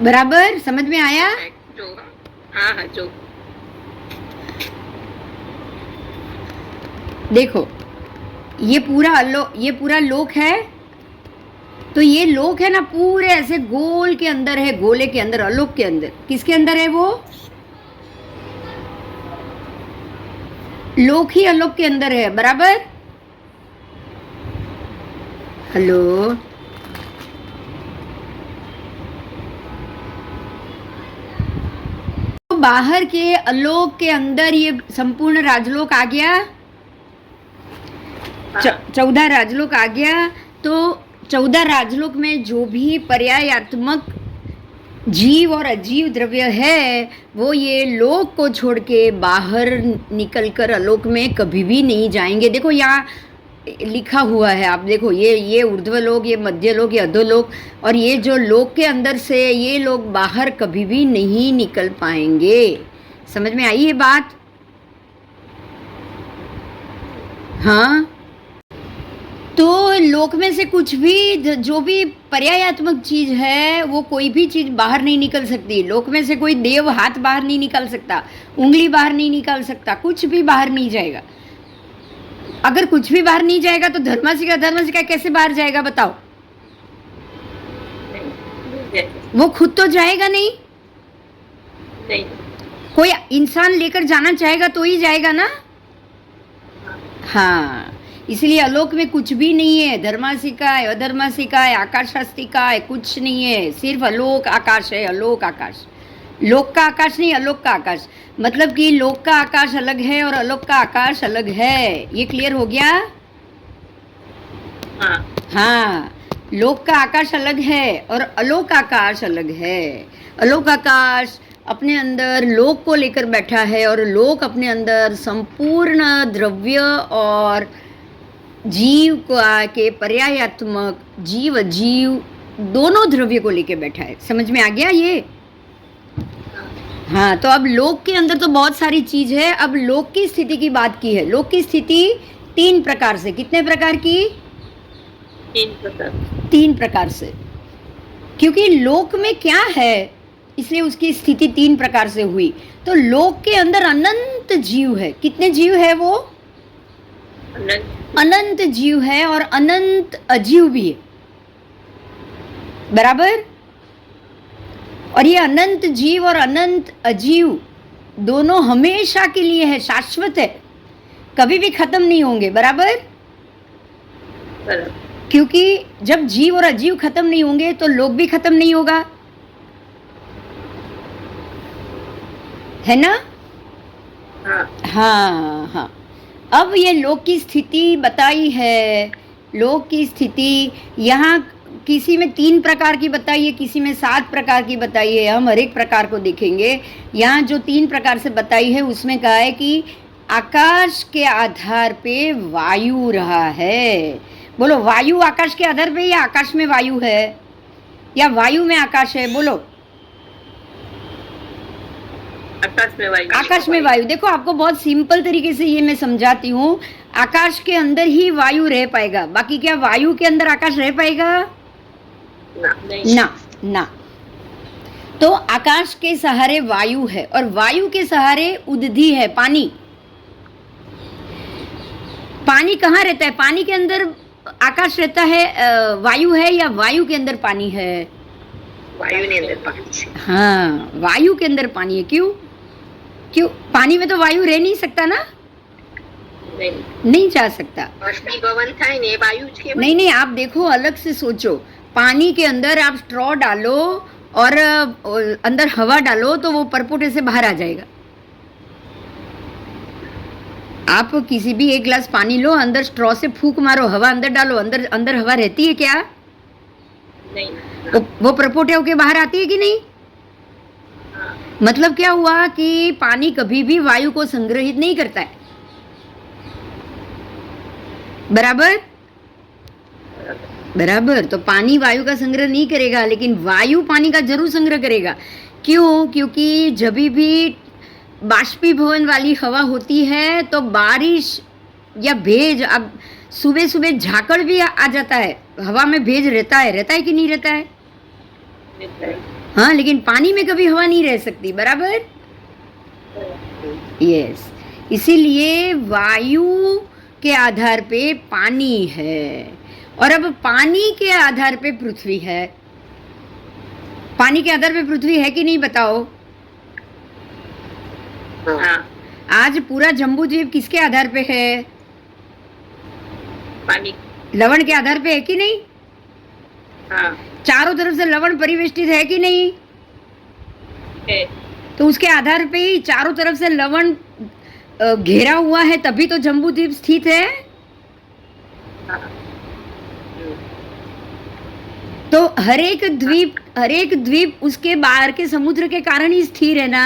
बराबर, समझ में आया? जो, हाँ हाँ, जो देखो, ये पूरा लोक है, तो ये लोक है ना पूरे ऐसे गोल के अंदर है, गोले के अंदर, अलोक के अंदर। किसके अंदर है वो? लोक ही अलोक के अंदर है। बराबर? हेलो, तो बाहर के अलोक के अंदर ये संपूर्ण राजलोक आ गया, 14 राजलोक आ गया। तो 14 राजलोक में जो भी पर्यायात्मक जीव और अजीव द्रव्य है वो ये लोक को छोड़ के बाहर निकलकर अलोक में कभी भी नहीं जाएंगे। देखो यहाँ लिखा हुआ है, आप देखो, ये ऊर्ध्व लोक, ये मध्य लोक, ये अधोलोक, और ये जो लोक के अंदर से ये लोग बाहर कभी भी नहीं निकल पाएंगे। समझ में आई ये बात? हाँ, तो लोक में से कुछ भी, जो भी पर्यायात्मक चीज है, वो कोई भी चीज बाहर नहीं निकल सकती। लोक में से कोई देव हाथ बाहर नहीं निकाल सकता, उंगली बाहर नहीं निकाल सकता, कुछ भी बाहर नहीं जाएगा। अगर कुछ भी बाहर नहीं जाएगा तो धर्मासिका कैसे बाहर जाएगा बताओ? वो खुद तो जाएगा नहीं, कोई इंसान लेकर जाना चाहेगा तो ही जाएगा ना। हाँ, इसलिए अलोक में कुछ भी नहीं है, धर्मासिका है, अधर्मासिका है, आकाशास्तिका है, कुछ नहीं है, सिर्फ अलोक आकाश है। अलोक आकाश, लोक का आकाश नहीं, अलोक का आकाश। मतलब कि लोक का आकाश अलग है और अलोक का आकाश अलग है। ये क्लियर हो गया? हाँ, लोक का आकाश अलग है और अलोक आकाश अलग है। अलोक आकाश अपने अंदर लोक को लेकर बैठा है और लोक अपने अंदर संपूर्ण द्रव्य और जीव के पर्यायात्मक जीव अजीव दोनों द्रव्य को लेकर बैठा है। समझ में आ गया ये? हाँ, तो अब लोक के अंदर तो बहुत सारी चीज है। अब लोक की स्थिति की बात की है। लोक की स्थिति 3 प्रकार से, कितने प्रकार की? 3 प्रकार से। क्योंकि लोक में क्या है इसलिए उसकी स्थिति 3 प्रकार से हुई। तो लोक के अंदर अनंत जीव है। कितने जीव है वो? अनंत जीव है और अनंत अजीव भी है। बराबर? और ये अनंत जीव और अनंत अजीव दोनों हमेशा के लिए है, शाश्वत है, कभी भी खत्म नहीं होंगे, बराबर? बराबर। क्योंकि जब जीव और अजीव खत्म नहीं होंगे तो लोक भी खत्म नहीं होगा, है ना? हाँ हाँ हाँ। अब ये लोक की स्थिति बताई है, लोक की स्थिति यहाँ किसी में 3 प्रकार की बताई है, किसी में 7 प्रकार की बताई है। हम हर एक प्रकार को देखेंगे। यहाँ जो 3 प्रकार से बताई है उसमें कहा है कि आकाश के आधार पे वायु रहा है। बोलो, वायु आकाश के आधार पे या आकाश में वायु है या वायु में आकाश है? बोलो। आकाश में वायु। आकाश में वायु। देखो, आपको बहुत सिंपल तरीके से ये मैं समझाती हूँ। आकाश के अंदर ही वायु रह पाएगा, बाकी क्या वायु के अंदर आकाश रह पाएगा? ना ना। तो आकाश के सहारे वायु है और वायु के सहारे उदधि है, पानी। पानी कहाँ रहता है? पानी के अंदर आकाश रहता है, वायु है, या वायु के अंदर पानी है? वायु के अंदर पानी। हाँ, वायु के अंदर पानी है। क्यों? क्यों? पानी में तो वायु रह नहीं सकता ना, नहीं जा सकता। बाष्पीभवन થાય ને એ વાયુ જ કહેવાય। नहीं नहीं, आप देखो, अलग से सोचो। पानी के अंदर आप स्ट्रॉ डालो और अंदर हवा डालो तो वो परपोटे से बाहर आ जाएगा। आप किसी भी एक गिलास पानी लो, अंदर स्ट्रॉ से फूंक मारो, हवा अंदर डालो, अंदर अंदर हवा रहती है क्या? नहीं। वो परपोटे होके बाहर आती है कि नहीं? मतलब क्या हुआ कि पानी कभी भी वायु को संग्रहित नहीं करता है, बराबर? बराबर। तो पानी वायु का संग्रह नहीं करेगा, लेकिन वायु पानी का जरूर संग्रह करेगा। क्यों? क्योंकि जब भी बाष्पीभवन वाली हवा होती है तो बारिश या भेज, अब सुबह सुबह झाकड़ भी आ जाता है, हवा में भेज रहता है कि नहीं रहता है? हाँ, लेकिन पानी में कभी हवा नहीं रह सकती, बराबर? यस। इसीलिए वायु के आधार पे पानी है और अब पानी के आधार पे पृथ्वी है। पानी के आधार पे पृथ्वी है कि नहीं, बताओ? हाँ। आज पूरा जम्बू द्वीप किसके आधार पे है? पानी। लवण के आधार पे है कि नहीं? हाँ। चारों तरफ से लवण परिवेष्टित है कि नहीं? है। तो उसके आधार पे ही चारों तरफ से लवण घेरा हुआ है, तभी तो जम्बू द्वीप स्थित है। हाँ। तो हर एक द्वीप उसके बाहर के समुद्र के कारण ही स्थिर है ना।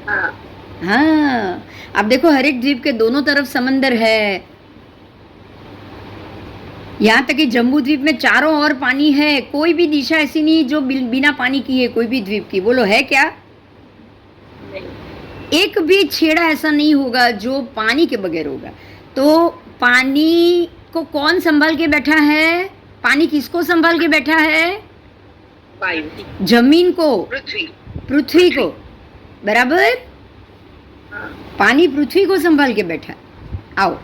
हाँ। हाँ, अब देखो, हर एक द्वीप के दोनों तरफ समंदर है। यहाँ तक कि जम्बू द्वीप में चारों ओर पानी है, कोई भी दिशा ऐसी नहीं जो बिना पानी की है कोई भी द्वीप की। बोलो, है क्या? नहीं। एक भी छेड़ा ऐसा नहीं होगा जो पानी के बगैर होगा। तो पानी को कौन संभाल के बैठा है? पानी किसको संभाल के बैठा है? वायु। जमीन को, पृथ्वी को, बराबर? हाँ। पानी पृथ्वी को संभाल के बैठा। आओ,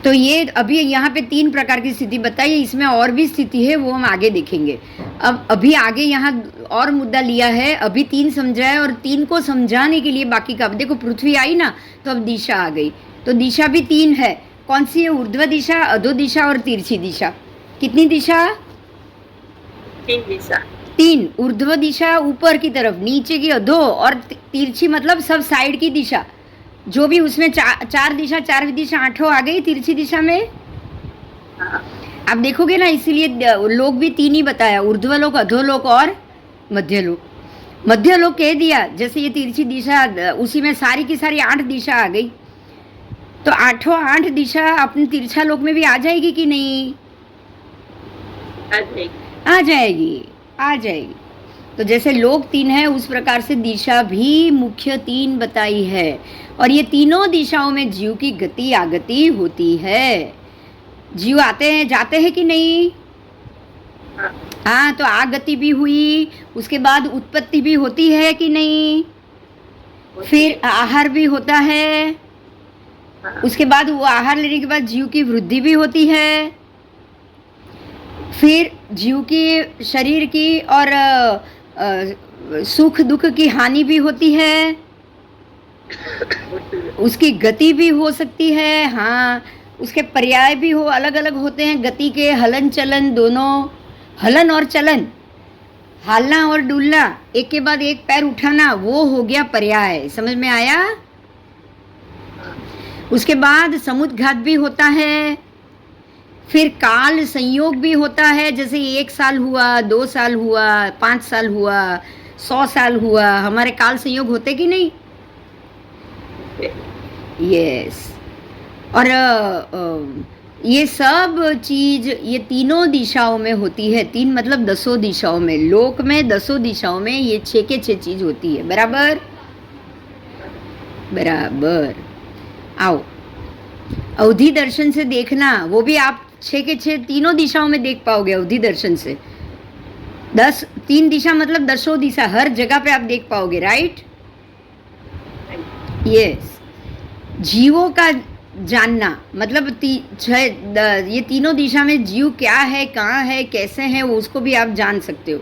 तो ये अभी यहाँ पे 3 प्रकार की स्थिति बताई है, इसमें और भी स्थिति है, वो हम आगे देखेंगे। अब अभी आगे यहाँ और मुद्दा लिया है, अभी 3 समझा है और 3 को समझाने के लिए बाकी का, अब देखो पृथ्वी आई ना, तो अब दिशा आ गई। तो दिशा भी 3 है। कौन सी है? ऊर्ध्व दिशा, अधो दिशा और तिरछी दिशा। कितनी दिशा? 3 दिशा। 3। ऊर्ध्व दिशा ऊपर की तरफ, नीचे की अधो, और तिरछी मतलब सब साइड की दिशा, जो भी उसमें 4 दिशा, 4 दिशा 8 आ गई तिरछी दिशा में। हाँ। आप देखोगे ना, इसीलिए लोक भी 3 ही बताया, ऊर्ध्वलोक, अधोलोक और मध्यलोक। मध्यलोक कह दिया, जैसे ये तिरछी दिशा, उसी में सारी की सारी 8 दिशा आ गई। तो 8 दिशा अपने तिरछा लोक में भी आ जाएगी कि नहीं? आ जाएगी, आ जाएगी। तो जैसे लोक 3 है, उस प्रकार से दिशा भी मुख्य 3 बताई है। और ये तीनों दिशाओं में जीव की गति आगति होती है। जीव आते हैं जाते हैं कि नहीं? हाँ, तो आगति भी हुई, उसके बाद उत्पत्ति भी होती है कि नहीं? फिर आहार भी होता है, उसके बाद वो आहार लेने के बाद जीव की वृद्धि भी होती है, फिर जीव की शरीर की और सुख दुख की हानि भी होती है, उसकी गति भी हो सकती है, हाँ उसके पर्याय भी हो, अलग अलग होते हैं गति के, हलन चलन दोनों, हलन और चलन, हालना और डुलना, एक के बाद एक पैर उठाना, वो हो गया पर्याय, समझ में आया। उसके बाद समुद्घात भी होता है, फिर काल संयोग भी होता है, जैसे 1 साल हुआ, 2 साल हुआ, 5 साल हुआ, 100 साल हुआ, हमारे काल संयोग होते कि नहीं। यस और ये सब चीज ये तीनों दिशाओं में होती है, 3 मतलब 10 दिशाओं में, लोक में 10 दिशाओं में ये 6 के 6 चीज होती है, बराबर बराबर। आओ अवधि दर्शन से देखना, वो भी आप 6 के 6 तीनों दिशाओं में देख पाओगे अवधि दर्शन से। 3 दिशा मतलब 10 दिशा, हर जगह पे आप देख पाओगे, राइट। यस जीवों का जानना मतलब ये तीनों दिशा में जीव क्या है, कहाँ है, कैसे है, वो उसको भी आप जान सकते हो।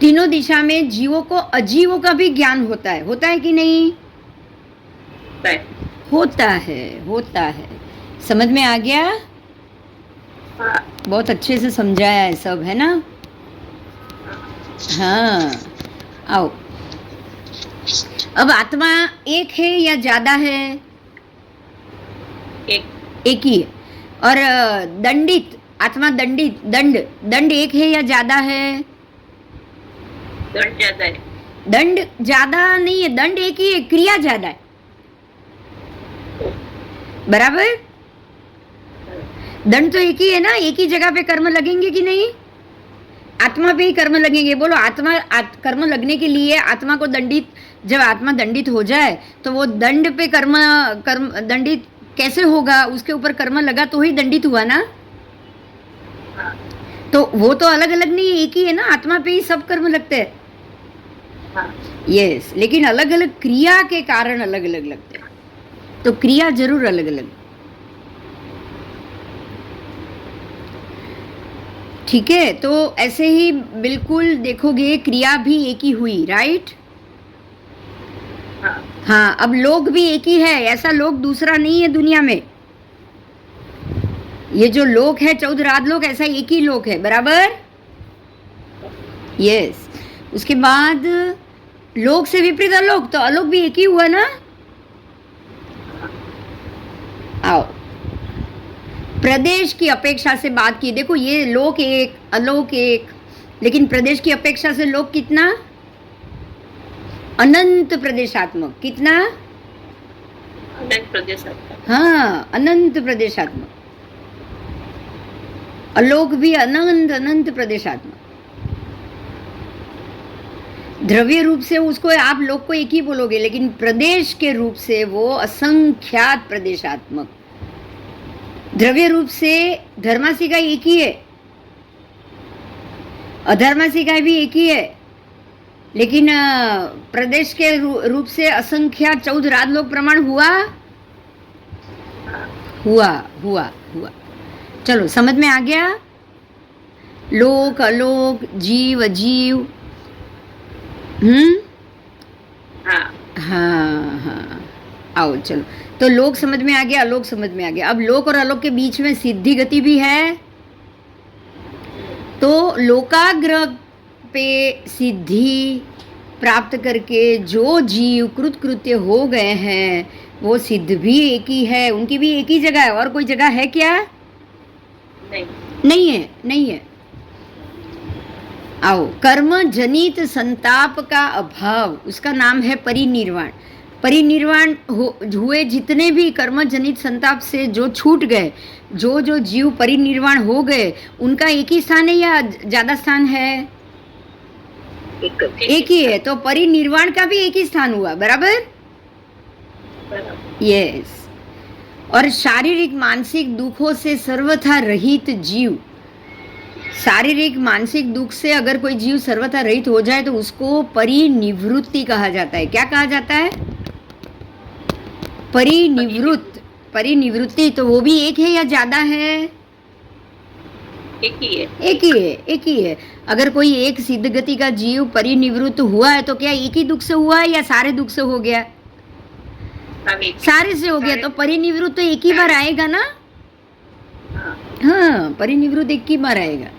तीनों दिशा में जीवों को अजीवों का भी ज्ञान होता है कि नहीं। होता है। समझ में आ गया। बहुत अच्छे से समझाया है सब, है ना। हाँ आओ अब आत्मा एक है या ज्यादा है। एक ही है। और दंडित आत्मा, दंड एक है या ज्यादा है। दंड ज्यादा है। दंड ज्यादा नहीं है, दंड एक ही है, क्रिया ज्यादा है, बराबर। दंड तो एक ही है ना, एक ही जगह पे कर्म लगेंगे कि नहीं। आत्मा पे ही कर्म लगेंगे। बोलो कर्म लगने के लिए आत्मा को दंडित, जब आत्मा दंडित हो जाए तो वो दंड पे कर्म दंडित कैसे होगा, उसके ऊपर कर्म लगा तो ही दंडित हुआ ना। तो वो तो अलग अलग नहीं है, एक ही है ना, आत्मा पे ही सब कर्म लगते हैं। यस लेकिन अलग अलग क्रिया के कारण अलग अलग लगते हैं, तो क्रिया जरूर अलग अलग। ठीक है, तो ऐसे ही बिल्कुल देखोगे क्रिया भी एक ही हुई, राइट। हाँ अब लोग भी एक ही है, ऐसा लोग दूसरा नहीं है दुनिया में। ये जो लोक है 14 राजलोक, ऐसा एक ही लोक है, बराबर। यस उसके बाद लोक से विपरीत अलोक, तो अलोक भी एक ही हुआ ना। आओ प्रदेश की अपेक्षा से बात की, देखो ये लोक एक अलोक एक, लेकिन प्रदेश की अपेक्षा से लोक कितना अनंत प्रदेशात्मक, कितना अनंत प्रदेशात्मक। हाँ अनंत प्रदेशात्मक, अलोक भी अनंत प्रदेशात्मक। द्रव्य रूप से उसको आप लोक को एक ही बोलोगे, लेकिन प्रदेश के रूप से वो असंख्यात प्रदेशात्मक। द्रव्य रूप से धर्मासिका एक ही है, अधर्मासिका भी एक ही है, लेकिन प्रदेश के रूप से असंख्यात 14 राजलोक प्रमाण हुआ। चलो समझ में आ गया। लोक अलोक, जीव अजीव। हाँ आओ चलो, तो लोक समझ में आ गया, अलोक समझ में आ गया। अब लोक और अलोक के बीच में सिद्धि गति भी है, तो लोकाग्रह पे सिद्धि प्राप्त करके जो जीव कृतकृत्य हो गए हैं वो सिद्ध भी एक ही है, उनकी भी एक ही जगह है। और कोई जगह है क्या। नहीं है। आओ कर्म जनित संताप का अभाव, उसका नाम है परिनिर्वाण। परिनिर्वाण हुए जितने भी कर्म जनित संताप से जो छूट गए, जो जीव परिनिर्वाण हो गए, उनका एक ही स्थान है या ज्यादा स्थान है। एक ही है, तो परिनिर्वाण का भी एक ही स्थान हुआ, बराबर। यस और शारीरिक मानसिक दुखों से सर्वथा रहित जीव, शारीरिक मानसिक दुख से अगर कोई जीव सर्वथा रहित हो जाए तो उसको परिनिवृत्ति कहा जाता है। क्या कहा जाता है। परिनिवृत्ति। तो वो भी एक है या ज्यादा है। एक ही है। एक ही है, एक ही है। अगर कोई एक सिद्ध गति का जीव परिनिवृत्त हुआ है तो क्या एक ही दुख से हुआ है या सारे दुख से हो गया? अब एक सारे से हो गया, तो परिनिवृत्त तो एक ही बार आएगा ना। हाँ, हाँ, परिनिवृत्त एक ही बार आएगा।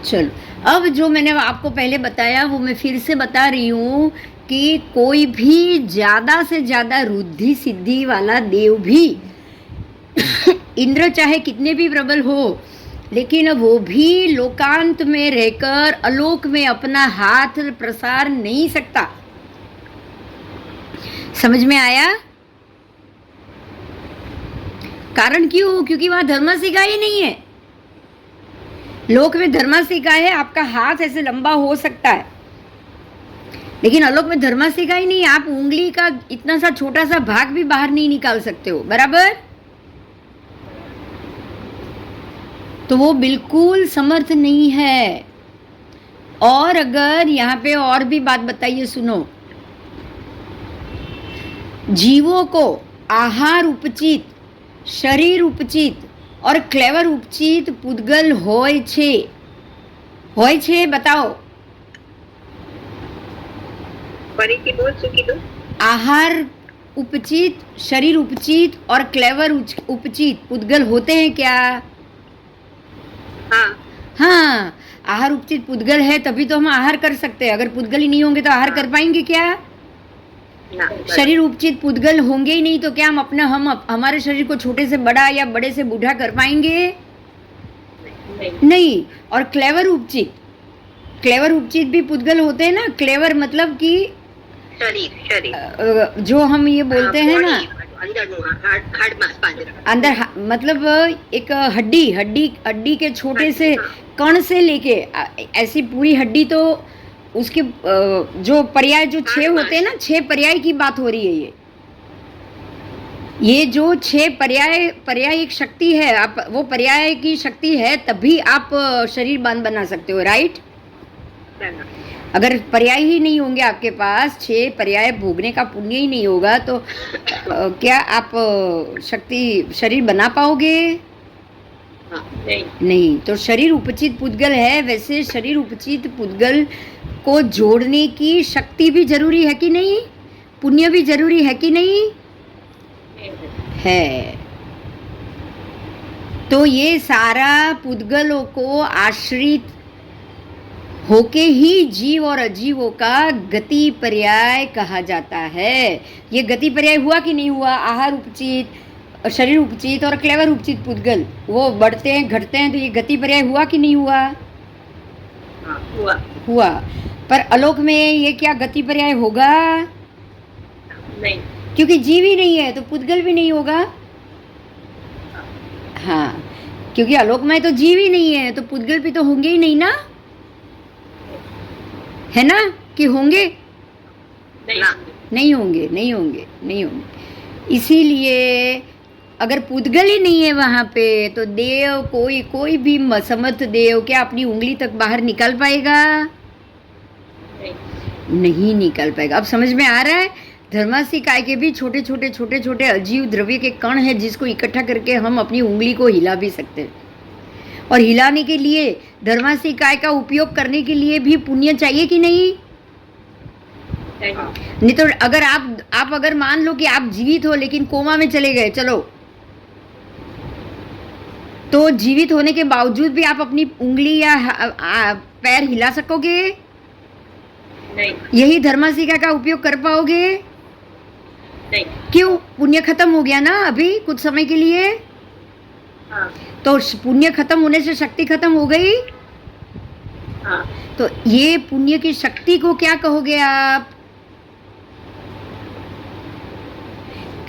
चलो, अब जो मैंने आपको पहले बताया वो मैं फिर से बता रही हूँ कि कोई भी ज्यादा से ज्यादा रुद्धि सिद्धि वाला देव भी इंद्र चाहे कितने भी प्रबल हो, लेकिन वो भी लोकांत में रहकर अलोक में अपना हाथ प्रसार नहीं सकता। समझ में आया? कारण क्यों? क्योंकि वहां धर्मसिका ही नहीं है। लोक में धर्मसिका है, आपका हाथ ऐसे लंबा हो सकता है, लेकिन अलोक में धर्मसिका ही नहीं। आप उंगली का इतना सा छोटा सा भाग भी बाहर नहीं निकाल सकते हो, बराबर? तो वो बिल्कुल समर्थ नहीं है। और अगर यहाँ पे और भी बात बताइए, सुनो। जीवों को आहार उपचित, शरीर उपचित और क्लेवर उपचित पुद्गल होय छे, बताओ। ફરીથી બોલ શું કીધું? आहार उपचित, शरीर उपचित और क्लेवर उपचित पुद्गल होते हैं क्या? हाँ हाँ, आहार उपचित पुद्गल है तभी तो हम आहार कर सकते हैं। अगर पुद्गल ही नहीं होंगे तो आहार कर पाएंगे क्या? ना शरीर उपचित पुद्गल होंगे ही नहीं तो क्या हम हमारे शरीर को छोटे से बड़ा या बड़े से बूढ़ा कर पाएंगे? नहीं नहीं। और क्लेवर उपचित भी पुद्गल होते हैं ना। क्लेवर मतलब कि शरीर शरीर जो हम ये बोलते हैं ना, અંદરનું હાડ માસ પાંજરા अंदर मतलब एक हड्डी के छोटे से कण से लेके ऐसी पूरी हड्डी, तो उसके जो पर्याय जो 6 होते हैं ना, 6 पर्याय की बात हो रही है। ये जो 6 पर्याय एक शक्ति है। आप वो पर्याय की शक्ति है तभी आप शरीर बांध बना सकते हो, राइट? अगर पर्याय ही नहीं होंगे आपके पास, 6 पर्याय भोगने का पुण्य ही नहीं होगा तो क्या आप शरीर बना पाओगे? नहीं। तो शरीर उपचित पुद्गल है, वैसे शरीर उपचित पुद्गल को जोड़ने की शक्ति भी जरूरी है कि नहीं? पुण्य भी जरूरी है कि नहीं? है। तो ये सारा पुद्गलों को आश्रित होके ही जीव और अजीवों का गति पर्याय कहा जाता है। ये गति पर्याय हुआ कि नहीं हुआ? आहार उपचित, शरीर उपचित और क्लेवर उपचित पुद्गल वो बढ़ते हैं घटते हैं, तो ये गति पर्याय हुआ कि नहीं हुआ? हुआ। पर अलोक में ये क्या गति पर्याय होगा? नहीं, क्योंकि जीव ही नहीं है तो पुद्गल भी नहीं होगा। हाँ, क्योंकि अलोक में तो जीव ही नहीं है तो पुद्गल भी तो होंगे ही नहीं ना, है ना? कि होंगे? नहीं होंगे। इसीलिए अगर पुद्गल ही नहीं है वहां पे तो देव कोई भी समर्थ देव क्या अपनी उंगली तक बाहर निकाल पाएगा? नहीं निकाल पाएगा। अब समझ में आ रहा है? धर्मासी काय के भी छोटे छोटे अजीव द्रव्य के कण है जिसको इकट्ठा करके हम अपनी उंगली को हिला भी सकते हैं। और हिलाने के लिए धर्मासी काय का उपयोग करने के लिए भी पुण्य चाहिए कि नहीं? नहीं तो अगर आप अगर मान लो कि आप जीवित हो लेकिन कोमा में चले गए, चलो, तो जीवित होने के बावजूद भी आप अपनी उंगली या पैर हिला सकोगे? नहीं। यही धर्मासिका का उपयोग कर पाओगे? नहीं। क्यों? पुण्य खत्म हो गया ना अभी कुछ समय के लिए। हाँ। तो पुण्य खत्म होने से शक्ति खत्म हो गई। हाँ। तो ये पुण्य की शक्ति को क्या कहोगे आप?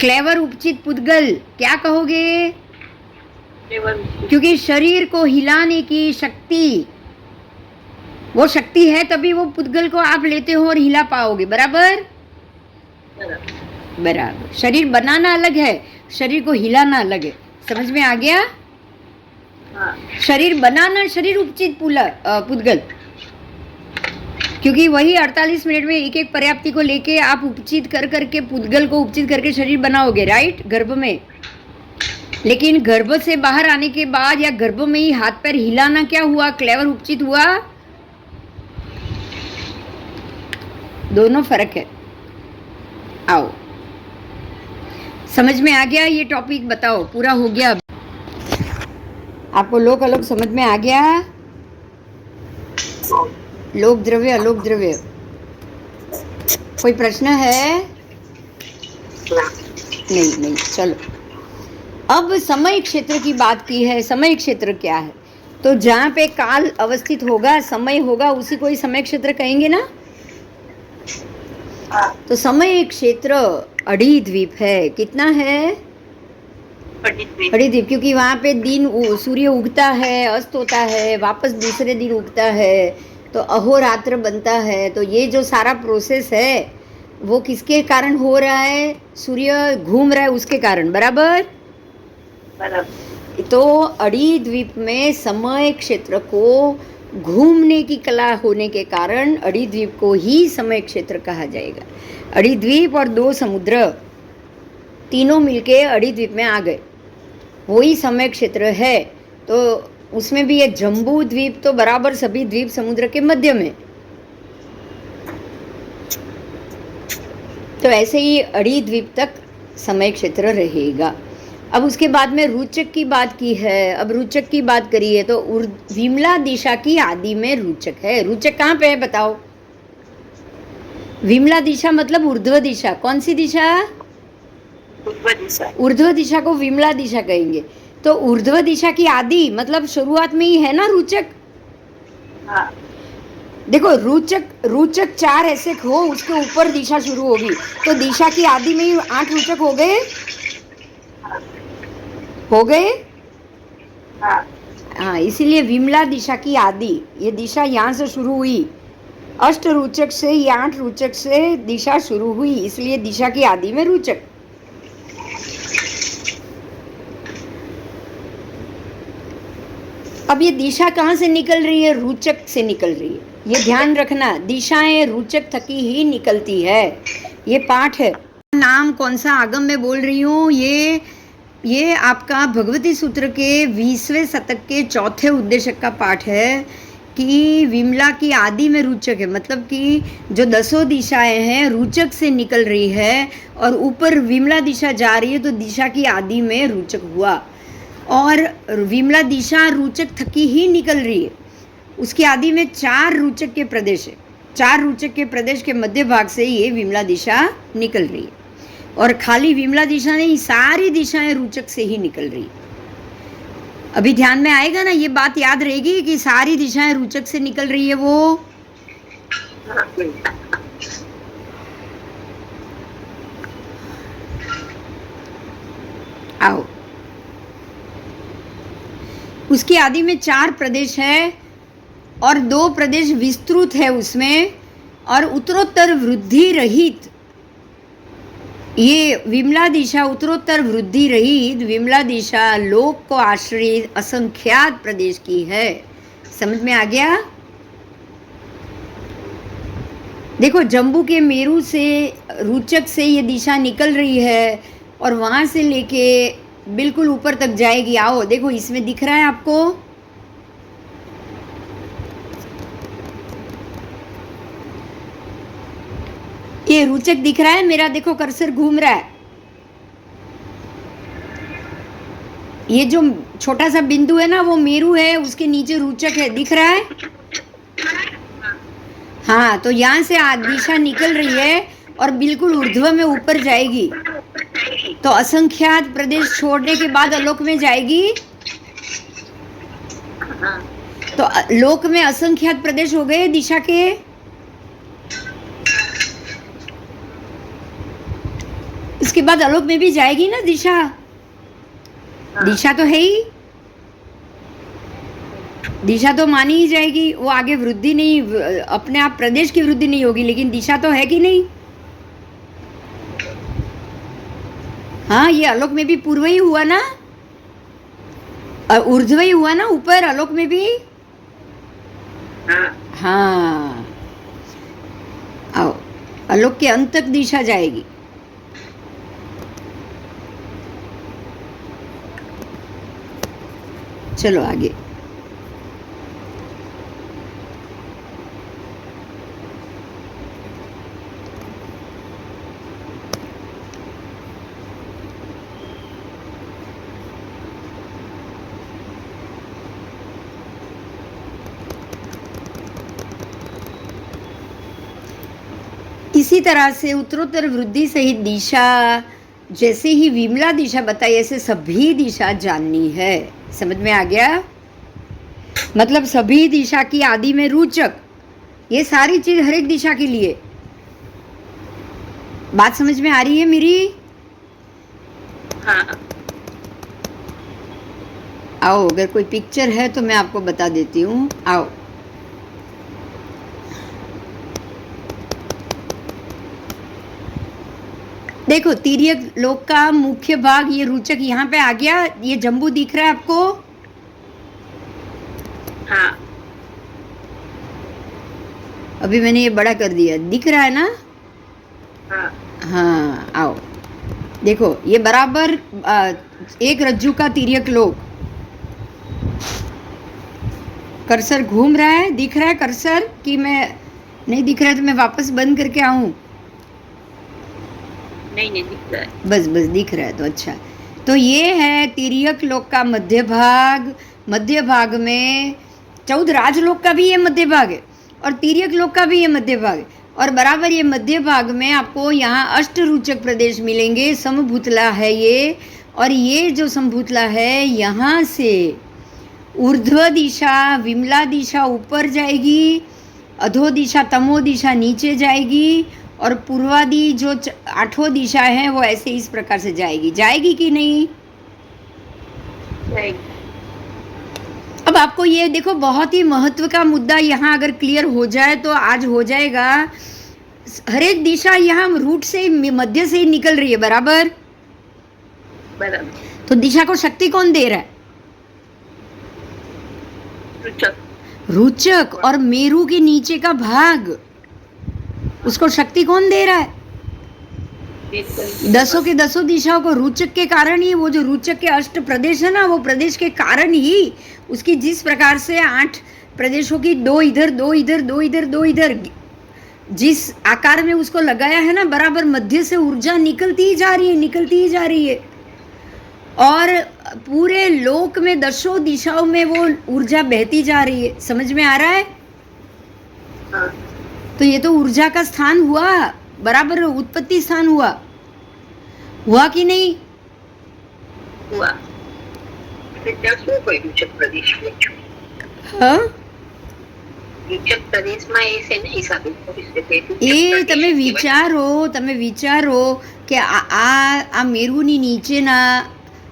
क्लेवर उपचित पुद्गल क्या कहोगे? क्योंकि शरीर को हिलाने की शक्ति, वो शक्ति है तभी वो पुद्गल को आप लेते हो और हिला पाओगे, बराबर? बराबर। शरीर बनाना अलग है, शरीर को हिलाना अलग है। समझ में आ गया? हाँ। शरीर बनाना शरीर उपचित पुद्गल, क्योंकि वही 48 मिनट में एक पर्याप्ति को लेके आप उपचित कर करके पुद्गल को उपचित करके शरीर बनाओगे, राइट? गर्भ में लेकिन गर्भ से बाहर आने के बाद या गर्भ में ही हाथ पैर हिलाना क्या हुआ, क्लेवर उपचित हुआ? दोनों फर्क है। आओ, समझ में आ गया ये टॉपिक? बताओ, पूरा हो गया? आपको लोक अलोक समझ में आ गया? लोक द्रव्य अलोक द्रव्य, कोई प्रश्न है? नहीं नहीं, चलो। अब समय क्षेत्र की बात की है। समय क्षेत्र क्या है? तो जहाँ पे काल अवस्थित होगा, समय होगा, उसी को ही समय क्षेत्र कहेंगे ना। तो समय क्षेत्र अड़ी द्वीप है। कितना है? अड़ी द्वीप, क्योंकि वहाँ पे दिन सूर्य उगता है, अस्त होता है, वापस दूसरे दिन उगता है, तो अहोरात्र बनता है। तो ये जो सारा प्रोसेस है वो किसके कारण हो रहा है? सूर्य घूम रहा है उसके कारण, बराबर? तो अड़ी द्वीप में समय क्षेत्र को घूमने की कला होने के कारण अड़ी द्वीप को ही समय क्षेत्र कहा जाएगा। अड़ी द्वीप और 2 समुद्र तीनों मिलके अड़ी द्वीप में आ गए, वही समय क्षेत्र है। तो उसमें भी ये जम्बू द्वीप तो बराबर सभी द्वीप समुद्र के मध्य में। तो ऐसे ही अड़ी द्वीप तक समय क्षेत्र रहेगा। अब उसके बाद में रुचक की बात की है। अब रुचक की बात करिए तो विमला दिशा की आदि में रुचक है। रुचक कहाँ पे है बताओ? विमला दिशा मतलब ऊर्ध्व दिशा। कौन सी दिशा? ऊर्ध्व दिशा को विमला दिशा कहेंगे। तो ऊर्ध्व दिशा की आदि मतलब शुरुआत में ही है ना रुचक। देखो, रुचक 4 ऐसे हो, उसके ऊपर दिशा शुरू होगी, तो दिशा की आदि में ही 8 रुचक हो गए। हाँ, इसीलिए विमला दिशा की आदि, ये दिशा यहाँ से शुरू हुई, अष्ट रुचक से या 8 रुचक से दिशा शुरू हुई, इसलिए दिशा की आदि में रुचक। अब ये दिशा कहाँ से निकल रही है? रुचक से निकल रही है। ये ध्यान रखना, दिशाएं रुचक थकी ही निकलती है। ये पाठ है। नाम कौन सा आगम में बोल रही हूँ? ये आपका भगवती सूत्र के 20वें शतक के 4थे उद्देशक का पाठ है कि विमला की आदि में रुचक है। मतलब कि जो 10 दिशाएं हैं रुचक से निकल रही है और ऊपर विमला दिशा जा रही है, तो दिशा की आदि में रुचक हुआ। और विमला दिशा रुचक थकी ही निकल रही है। उसकी आदि में 4 रुचक के प्रदेश है। 4 रुचक के प्रदेश के मध्य भाग से ये विमला दिशा निकल रही है। और खाली विमला दिशा नहीं, सारी दिशाएं रुचक से ही निकल रही है। अभी ध्यान में आएगा ना, ये बात याद रहेगी कि सारी दिशाएं रुचक से निकल रही है। वो आओ, उसकी आदि में 4 प्रदेश है और 2 प्रदेश विस्तृत है उसमें, और उत्तरोत्तर वृद्धि रहित ये विमला दिशा, उत्तरोत्तर वृद्धि रहित विमला दिशा लोक को आश्रित असंख्यात प्रदेश की है। समझ में आ गया? देखो, जम्बू के मेरू से रुचक से ये दिशा निकल रही है और वहां से लेके बिल्कुल ऊपर तक जाएगी। आओ देखो, इसमें दिख रहा है आपको? ये रुचक दिख रहा है मेरा? देखो कर्सर घूम रहा है। ये जो छोटा सा बिंदु है ना, वो मेरू है, उसके नीचे रुचक है। दिख रहा है? हाँ, तो यहाँ से दिशा निकल रही है और बिल्कुल ऊर्ध्व में ऊपर जाएगी। तो असंख्यात प्रदेश छोड़ने के बाद अलोक में जाएगी। तो लोक में असंख्यात प्रदेश हो गए दिशा के। इसके बाद अलोक में भी जाएगी ना दिशा। दिशा तो है ही, दिशा तो मानी ही जाएगी। वो आगे वृद्धि नहीं, अपने आप प्रदेश की वृद्धि नहीं होगी, लेकिन दिशा तो है कि नहीं? हाँ, ये अलोक में भी पूर्व ही हुआ ना, ऊर्ध्व ही हुआ ना ऊपर, अलोक में भी। हाँ, आओ, अलोक के अंत तक दिशा जाएगी। चलो आगे। इसी तरह से उत्तरोत्तर वृद्धि सहित दिशा, जैसे ही विमला दिशा बताई ऐसे सभी दिशा जाननी है। समझ में आ गया? मतलब सभी दिशा की आदि में रूचक, ये सारी चीज हर एक दिशा के लिए। बात समझ में आ रही है मेरी? हाँ। आओ, अगर कोई पिक्चर है तो मैं आपको बता देती हूँ। आओ, देखो तिर्यक लोक का मुख्य भाग, ये रूचक यहाँ पे आ गया। ये जम्बू दिख रहा है आपको? हाँ। अभी मैंने ये बड़ा कर दिया, दिख रहा है ना? हाँ। हाँ, आओ देखो, ये बराबर एक रज्जू का तिर्यक लोक। कर्सर घूम रहा है, दिख रहा है कर्सर? कि मैं नहीं दिख रहा है तो मैं वापस बंद करके आऊं? नहीं दिख रहा है। बस दिख रहा है तो अच्छा। तो ये है तिर्यक लोक का मध्य भाग। मध्य भाग में 14 राजलोक का भी ये मध्य भाग है और तिर्यक लोक का भी ये मध्य भाग है। और बराबर ये मध्य भाग में आपको यहाँ अष्टरूचक प्रदेश मिलेंगे। समभूतला है ये, और ये जो समभूतला है यहाँ से ऊर्ध्व दिशा विमला दिशा ऊपर जाएगी, अधो दिशा तमो दिशा नीचे जाएगी, और पूर्वादि जो 8वां दिशा है वो ऐसे इस प्रकार से जाएगी कि नहीं? नहीं। अब आपको ये देखो, बहुत ही महत्व का मुद्दा यहाँ अगर क्लियर हो जाए तो आज हो जाएगा। हर एक दिशा यहाँ रूट से मध्य से ही निकल रही है, बराबर? बराबर। तो दिशा को शक्ति कौन दे रहा है? रूचक। और मेरु के नीचे का भाग, उसको शक्ति कौन दे रहा है? दसों के दसों दिशाओं को रूचक के कारण ही, वो जो रूचक के अष्ट प्रदेश है ना, वो प्रदेश के कारण ही उसकी जिस प्रकार से 8 प्रदेशों की 2 इधर 2 इधर 2 इधर 2 इधर जिस आकार में उसको लगाया है ना, बराबर मध्य से ऊर्जा निकलती ही जा रही है। और पूरे लोक में दसों दिशाओं में वो ऊर्जा बहती जा रही है। समझ में आ रहा है? हाँ। तो ये तो ऊर्जा का स्थान हुआ, बराबर उत्पत्ति स्थान हुआ कि नहीं? हुआ। कोई रूचक प्रदेश में हाँ, રૂચક પ્રદેશમાં એ છે ને હિસાબે એ તમે વિચારો કે આ મેરુની નીચેના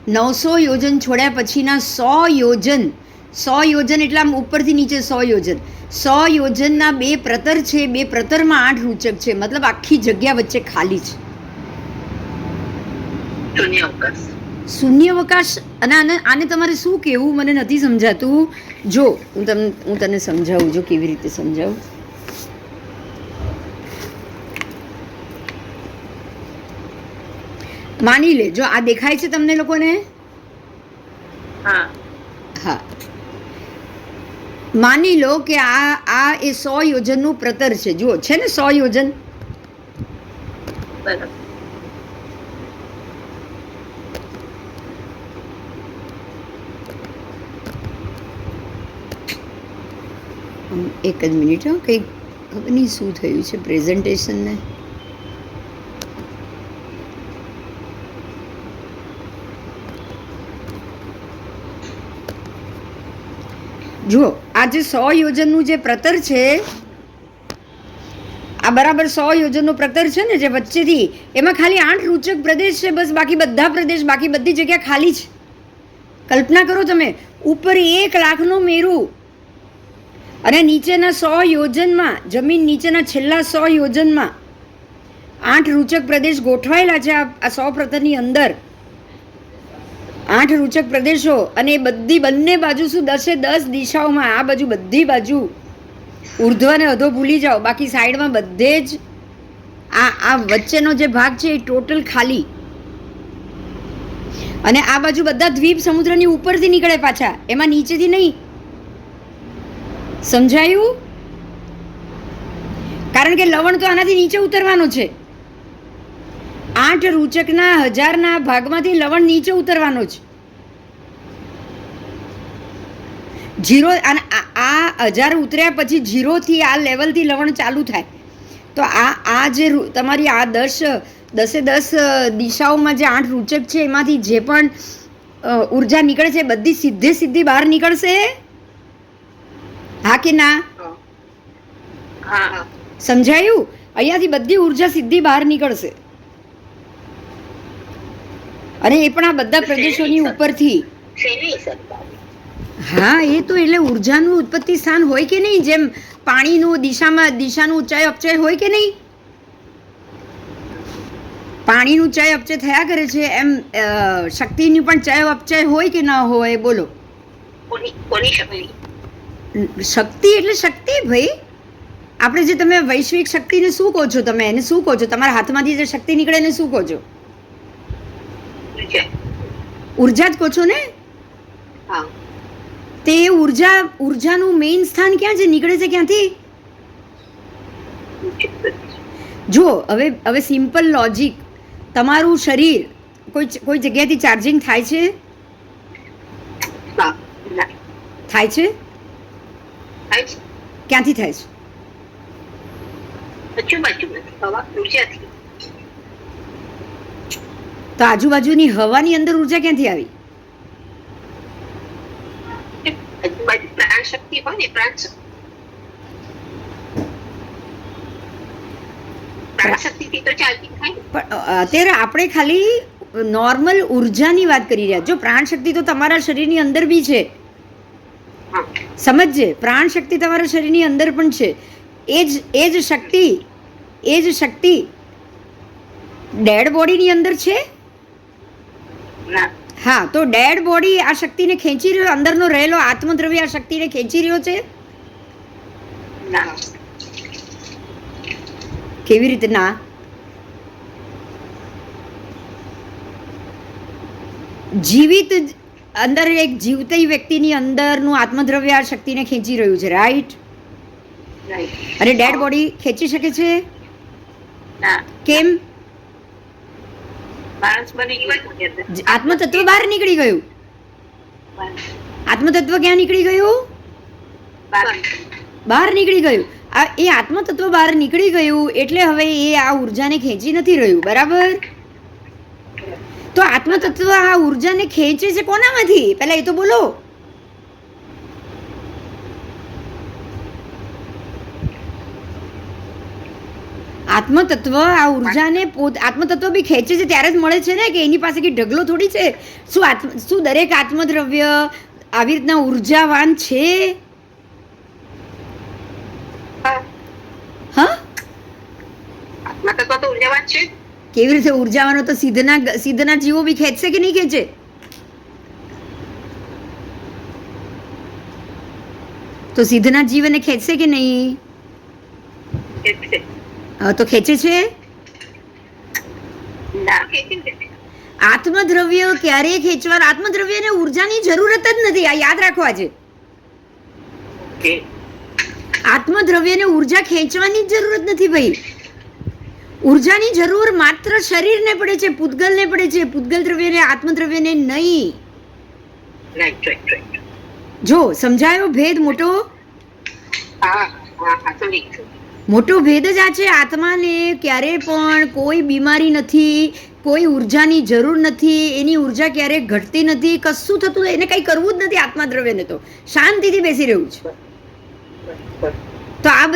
900 યોજન છોડ્યા પછીના 100 યોજન એટલે આમ ઉપરથી નીચે 100 યોજનના 2 પ્રતર છે, 2 પ્રતરમાં 8 રૂચક છે, મતલબ આખી જગ્યા વચ્ચે ખાલી છે, શૂન્યાવકાશ. અને આને તમારે શું કહેવું મને નથી સમજાતું. જો હું તને સમજાવું, જો કેવી રીતે સમજાવું. માની લે, જો આ દેખાય છે તમને લોકોને? હા, માની લો કે આ એ 100 યોજનનું પ્રતર છે. જુઓ, છે ને 100 યોજન? એક જ મિનિટ, કંઈક ખબર નહીં શું થયું છે પ્રેઝન્ટેશનને. જુઓ, આ જે 100 યોજનનું જે પ્રતર છે, આ બરાબર 100 યોજનનું પ્રતર છે ને, જે વચ્ચેથી, એમાં ખાલી 8 રૂચક પ્રદેશ છે બસ. બાકી બધા પ્રદેશ, બાકી બધી જગ્યા ખાલી છે. કલ્પના કરો તમે, ઉપર 1 લાખનો મેરુ અને નીચેના 100 યોજનમાં, જમીન નીચેના છેલ્લા 100 યોજનમાં 8 રૂચક પ્રદેશ ગોઠવાયેલા છે. આ 100 પ્રતરની અંદર 8 રૂચક પ્રદેશો, અને બંને બાજુ શું 10 દિશાઓમાં, આ બાજુ બધી બાજુ ઉર્ધ્વ અને અધો ભૂલી જાઓ, બાકી સાઈડમાં બધે જ આ વચ્ચેનો જે ભાગ છે એ ટોટલ ખાલી. અને આ બાજુ બધા દ્વીપ સમુદ્રની ઉપરથી નીકળે પાછા, એમાં નીચેથી નહીં. સમજાયું? કારણ કે લવણ તો આનાથી નીચે ઉતરવાનું છે. 8 રૂચકના 1000ના ભાગમાંથી લવણ નીચે ઉતરવાનો છે. 0 અને આ 1000 ઉતર્યા પછી 0થી આ લેવલથી લવણ ચાલુ થાય. તો આ જે તમારી આ 10 દિશાઓમાં જે 8 રૂચક છે એમાંથી જે પણ ઉર્જા નીકળે છે બધી સીધી બહાર નીકળશે. હા કે ના? સમજાયું? અહીંયાથી બધી ઉર્જા સીધી બહાર નીકળશે, અને એ પણ આ બધા પ્રદેશોની ઉપરથી. હા, એ તો એટલે ઉર્જાનું ઉત્પત્તિ સ્થાન હોય કે નહીં? જેમ પાણીનું દિશાનું ઊંચાઈ અપચય હોય કે નહીં? પાણીનું ઊંચાઈ અપચય થયા કરે છે, એમ શક્તિની પણ ચય અપચય હોય કે ના હોય? બોલો. શક્તિ એટલે શક્તિ ભાઈ. આપણે જે તમે વૈશ્વિક શક્તિને શું કહો છો? તમે એને શું કહો છો? તમારા હાથમાંથી જે શક્તિ નીકળે એને શું કહો છો? ઉર્જા જ કહો છો ને? તે ઉર્જાનું મેઇન સ્થાન ક્યાં છે? નીકળે છે ક્યાંથી? જો હવે સિમ્પલ લોજિક, તમારું શરીર કોઈ જગ્યાએથી ચાર્જિંગ થાય છે? થાય છે? ક્યાંથી થાય છે? તો આજુબાજુની હવાની અંદર ઉર્જા ક્યાંથી આવી? અત્યારે આપણે ખાલી નોર્મલ ઉર્જાની વાત કરી રહ્યા. જો પ્રાણ શક્તિ તો તમારા શરીરની અંદર બી છે, સમજજે. પ્રાણ શક્તિ તમારા શરીરની અંદર પણ છે. એ જ શક્તિ ડેડ બોડીની અંદર છે. હા, તો ડેડ બોડી આ શક્તિને ખેંચી રહ્યો, અંદરનો રહેલો આત્મદ્રવ્ય આ શક્તિને ખેંચી રહ્યો છે. કેવી રીતે ના? જીવિત અંદર એક જીવતી વ્યક્તિની અંદરનું આત્મદ્રવ્ય આ શક્તિને ખેંચી રહ્યું છે, રાઈટ? અને ડેડ બોડી ખેંચી શકે છે? કેમ? આત્મતત્વ બહાર નીકળી ગયું. આત્મતત્વ ક્યાં નીકળી ગયું? બહાર નીકળી ગયું. એ આત્મતત્વ બહાર નીકળી ગયું એટલે હવે એ આ ઉર્જાને ખેંચી નથી રહ્યું, બરાબર? તો આત્મતત્વ આ ઉર્જાને ખેંચે છે કોનામાંથી? પહેલા એ તો બોલો. આત્મતત્વ આ ઉર્જાને આત્મતત્વ બી ખેંચે છે ત્યારે જ મળે છે ને, કે એની પાસે કે ઢગલો થોડી છે. શું દરેક આત્મદ્રવ્ય આવી રીતના ઉર્જાવાન છે? હા, આત્મતત્વ તો ઉર્જાવાન છે. કેવી રીતે ઉર્જાવાનો? તો સિદ્ધના જીવો બી ખેંચશે કે નહીં ખેંચે? તો સિદ્ધના જીવને ખેંચશે કે નહીં? તો ખેંચે છે. આત્મદ્રવ્ય ક્યારેય ખેંચવાનું, આત્મદ્રવ્યને ઉર્જાની જરૂરત જ નથી. આ યાદ રાખો આજે. આત્મદ્રવ્યને ઉર્જા ખેંચવાની જ જરૂરત નથી ભાઈ. ઉર્જાની જરૂર માત્ર શરીરને પડે છે, પૂતગલને પડે છે, પૂતગલ દ્રવ્યને, આત્મદ્રવ્યને નહીં. જો સમજાયો ભેદ? મોટો ભેદ જ આ છે. આત્માને ક્યારે પણ કોઈ બીમારી નથી, કોઈ ઉર્જાની જરૂર નથી, એની ઉર્જા ક્યારેય ઘટતી નથી, કશું થતું, એને કંઈ કરવું જ નથી. આત્મદ્રવ્યને તો શાંતિથી બેસી રહેવું છે. તો આ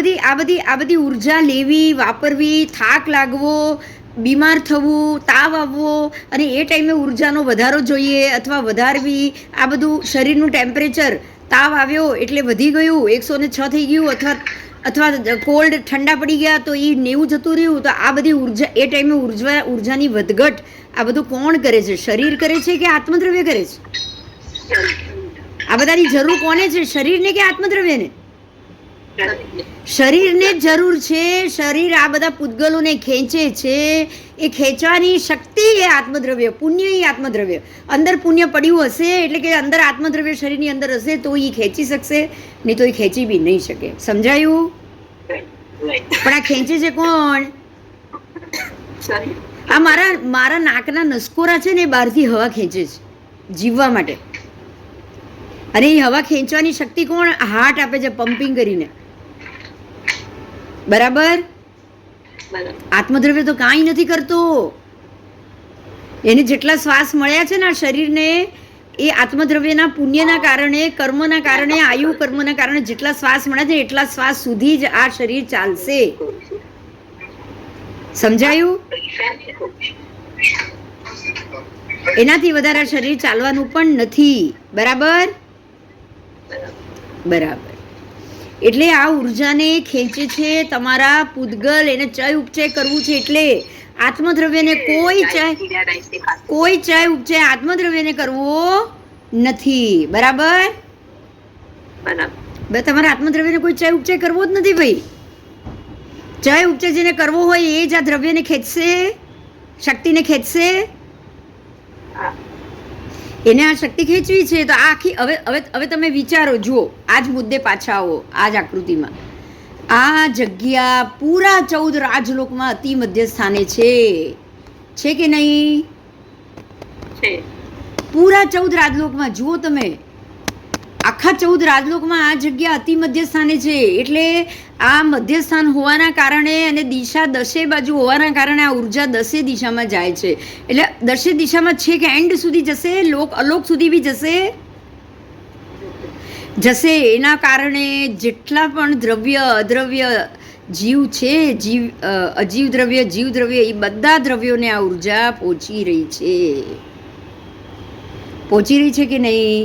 બધી ઉર્જા લેવી, વાપરવી, થાક લાગવો, બીમાર થવું, તાવ આવવો, અને એ ટાઈમે ઉર્જાનો વધારો જોઈએ અથવા વધારવી, આ બધું શરીરનું ટેમ્પરેચર, તાવ આવ્યો એટલે વધી ગયું, 106 થઈ ગયું, અથવા કોલ્ડ ઠંડા પડી ગયા તો એ 90 જતું રહ્યું. તો આ બધી ઉર્જા એ ટાઈમે ઉર્જાની વધઘટ આ બધું કોણ કરે છે? શરીર કરે છે કે આત્મદ્રવ્ય કરે છે? આ બધાની જરૂર કોને છે? શરીરને કે આત્મદ્રવ્યને? શરીરને જ જરૂર છે. શરીર આ બધા પૂતગલોને ખેંચે છે. એ ખેંચવાની શક્તિ એ આત્મદ્રવ્ય, પુણ્ય એ આત્મદ્રવ્ય. અંદર પુણ્ય પડ્યું હશે એટલે કે અંદર આત્મદ્રવ્ય શરીરની અંદર હશે તો એ ખેંચી શકશે, નહીં તો એ ખેંચી બી નહીં શકે. સમજાયું? પણ આ ખેંચે છે કોણ? આ મારા નાકના નસકોરા છે ને એ બહારથી હવા ખેંચે છે જીવવા માટે. અને એ હવા ખેંચવાની શક્તિ કોણ? હાર્ટ આપે છે પમ્પિંગ કરીને. બરાબર? આત્મદ્રવ્ય તો કાંઈ નથી કરતો. એને જેટલા શ્વાસ મળ્યા છે ને આ શરીરને, એ આત્મદ્રવ્યના પુણ્યના કારણે, કર્મના કારણે, આયુ કર્મના કારણે જેટલા શ્વાસ મળ્યા છે એટલા શ્વાસ સુધી જ આ શરીર ચાલશે. સમજાયું? એનાથી વધારે આ શરીર ચાલવાનું પણ નથી. બરાબર? બરાબર. એટલે આ ઉર્જાને ખેંચે છે તમારા પૂતગલ. એને ચય ઉપચય કરવું છે એટલે આત્મદ્રવ્યને કોઈ ચય ઉપચય આત્મદ્રવ્યને કરવો નથી. બરાબર? તમારે આત્મદ્રવ્યને કોઈ ચય ઉપચય કરવો જ નથી ભાઈ. ચય ઉપચય જેને કરવો હોય એ જ આ દ્રવ્યને ખેંચશે, શક્તિને ખેંચશે. એને આ શક્તિ ખેંચવી છે તો આખી હવે તમે વિચારો. જુઓ, આ જ મુદ્દે પાછા આવો. આ જ આકૃતિમાં આ જગ્યા પૂરા 14 રાજલોકમાં અતિ મધ્ય સ્થાને છે કે નહીં? પૂરા 14 રાજલોકમાં જુઓ તમે, આખા 14 રાજલોકમાં આ જગ્યા અતિ મધ્ય સ્થાને છે. એટલે આ મધ્ય સ્થાન હોવાના કારણે અને દિશા 10 બાજુ હોવાના કારણે આ ઉર્જા 10 દિશામાં જાય છે. એટલે 10 દિશામાં છે કે એન્ડ સુધી જશે, અલોક સુધી બી જશે. એના કારણે જેટલા પણ દ્રવ્ય, અદ્રવ્ય, જીવ છે, અજીવ દ્રવ્ય, જીવ દ્રવ્ય, એ બધા દ્રવ્યોને આ ઉર્જા પહોંચી રહી છે કે નહીં?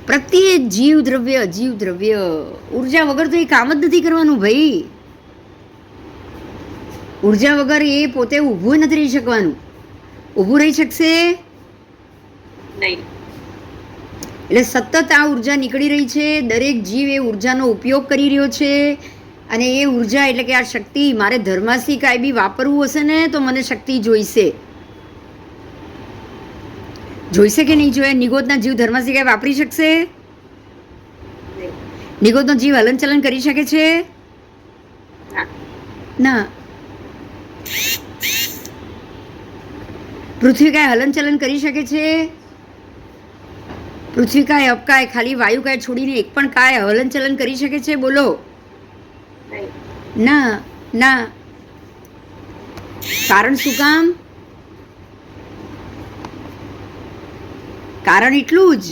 પ્રત્યેક જીવ દ્રવ્ય, અજીવ દ્રવ્ય ઉર્જા વગર તો એ કામ જ નથી કરવાનું ભાઈ. ઉર્જા વગર એ પોતે ઊભું નથી રહી શકવાનું. ઊભું રહી શકશે નહીં. એટલે સતત આ ઉર્જા નીકળી રહી છે. દરેક જીવ એ ઉર્જાનો ઉપયોગ કરી રહ્યો છે. અને એ ઉર્જા એટલે કે આ શક્તિ, મારે ધર્માસી કાંઈ બી વાપરવું હશે ને તો મને શક્તિ જોઈશે કે નહીં જોઈએ? નિગોદના જીવ ધર્માસી કાંઈ વાપરી શકશે? નિગોદનો જીવ હલનચલન કરી શકે છે? ના. પૃથ્વી કાંઈ હલનચલન કરી શકે છે? પૃથ્વી કાંઈ, અપકાય, ખાલી વાયુ કાંઈ છોડીને એક પણ કાંઈ હલનચલન કરી શકે છે? બોલો. ના. કારણ શું કામ? કારણ એટલું જ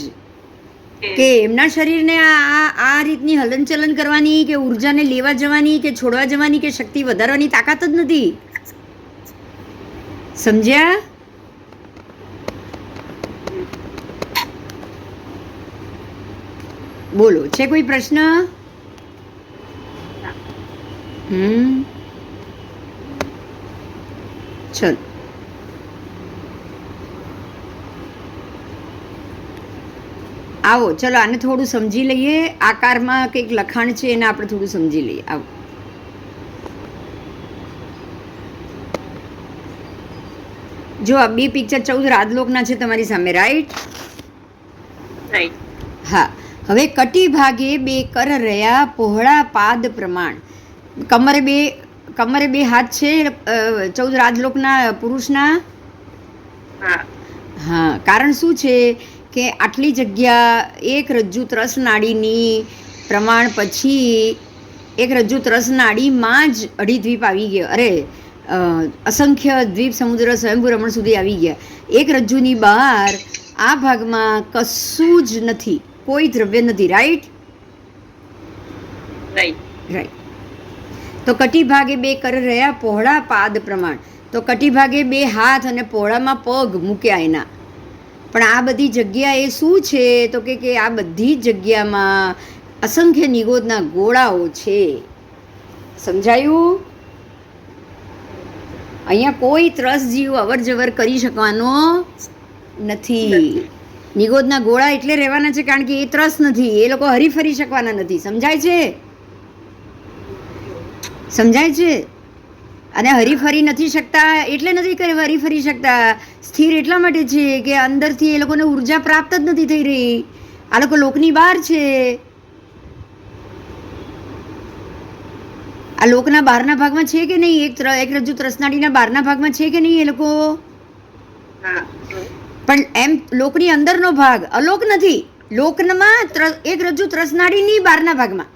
કે એમના શરીરને આ રીતની હલનચલન કરવાની કે ઉર્જાને લેવા જવાની કે છોડવા જવાની કે શક્તિ વધારવાની તાકાત જ નથી. સમજ્યા? બોલો, છે કોઈ પ્રશ્ન? ચલો, આવો. ચલો, આને થોડું સમજી લઈએ. આકારમાં કંઈક લખાણ છે એને આપણે થોડું સમજી લઈએ. આવો. જો આ બે પિક્ચર 14 રાજલોકના છે તમારી સામે. રાઈટ? હા. હવે કટી ભાગે 2 કર રહ્યા પહોળા પાદ પ્રમાણ. કમરે બે હાથ છે 14 રાજલોકના પુરુષના. હા. કારણ શું છે કે આટલી જગ્યા એક રજ્જુ ત્રસ નાડીની પ્રમાણ પછી એક રજ્જુ ત્રસ નાડીમાં જ 2 દ્વીપ આવી ગયા. અરે, અસંખ્ય દ્વીપ સમુદ્ર સ્વયંભૂ રમણ સુધી આવી ગયા. એક રજ્જુની બહાર આ ભાગમાં કશું જ નથી, કોઈ દ્રવ્ય નથી. રાઈટ? તો કટી ભાગે 2 કર રહ્યા પહોળા પાદ પ્રમાણ. તો કટી ભાગે 2 હાથ અને પહોળામાં પગ મૂક્યા એના. પણ આ બધી જગ્યા એ શું છે તો કે આ બધી જગ્યામાં અસંખ્ય નિગોદના ગોળાઓ છે. સમજાયું? અહીંયા કોઈ ત્રસ જીવ અવર જવર કરી શકવાનો નથી. નિગોદના ગોળા એટલે રહેવાના છે કારણ કે એ ત્રસ નથી, એ લોકો હરીફરી શકવાના નથી. સમજાય છે? સમજાય છે? અને હરીફરી નથી શકતા એટલે નથી હરીફરી શકતા, સ્થિર એટલા માટે છે કે અંદરથી એ લોકોને ઉર્જા પ્રાપ્ત જ નથી થઈ રહી. આ લોકો લોકની બહાર છે. આ લોકના બહારના ભાગમાં છે કે નહીં? એક રજ્જુ ત્રસનાડીના બહારના ભાગમાં છે કે નહીં એ લોકો? પણ એમ લોકની અંદરનો ભાગ અલોક નથી. લોકમાં એક રજ્જુ ત્રસનાડીની બહારના ભાગમાં,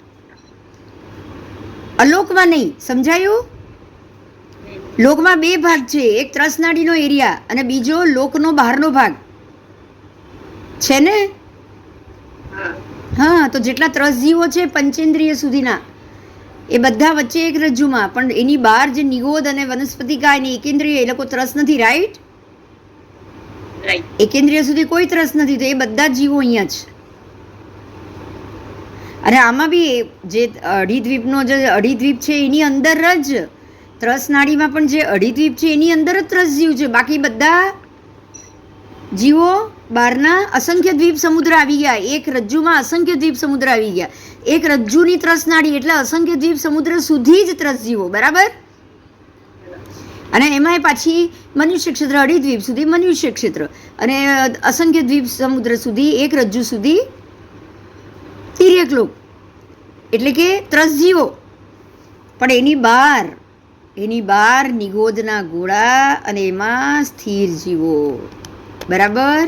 અલોકમાં નહીં. સમજાયું? લોકમાં બે ભાગ છે, એક ત્રસનાડીનો એરિયા અને બીજો લોકનો બહારનો ભાગ છે ને. હા, તો જેટલા ત્રસજીવો છે પંચેન્દ્રિય સુધીના, એ બધા વચ્ચે એક રજ્જુમાં, પણ એની બહાર જે નિગોદ અને વનસ્પતિકા અને એકેન્દ્રિય, એ લોકો ત્રસ નથી. રાઈટ? એકેન્દ્રિય સુધી કોઈ ત્રસ નથી, તો એ બધા જીવો અહીંયા જ. અને આમાં બી જે અઢીદ્વીપનો જે અઢીદ્વીપ છે એની અંદર જ ત્રસનાડીમાં પણ જે અઢીદ્વીપ છે એની અંદર જ ત્રસ જીવ છે. બાકી બધા જીવો બહારના અસંખ્ય દ્વીપ સમુદ્ર આવી ગયા. એક રજ્જુમાં અસંખ્ય દ્વીપ સમુદ્ર આવી ગયા. એક રજ્જુની ત્રસનાડી એટલે અસંખ્ય દ્વીપ સમુદ્ર સુધી જ ત્રસ જીવો. બરાબર? અને એમાંય પાછી મનુષ્ય ક્ષેત્ર અઢીદ્વીપ સુધી મનુષ્ય ક્ષેત્ર, અને અસંખ્ય દ્વીપ સમુદ્ર સુધી એક રજ્જુ સુધી તિર્યકલોક, એટલે કે ત્રસ જીવો. પણ એની બહાર નિગોદના ગોળા અને એમાં સ્થિર જીવો. બરાબર?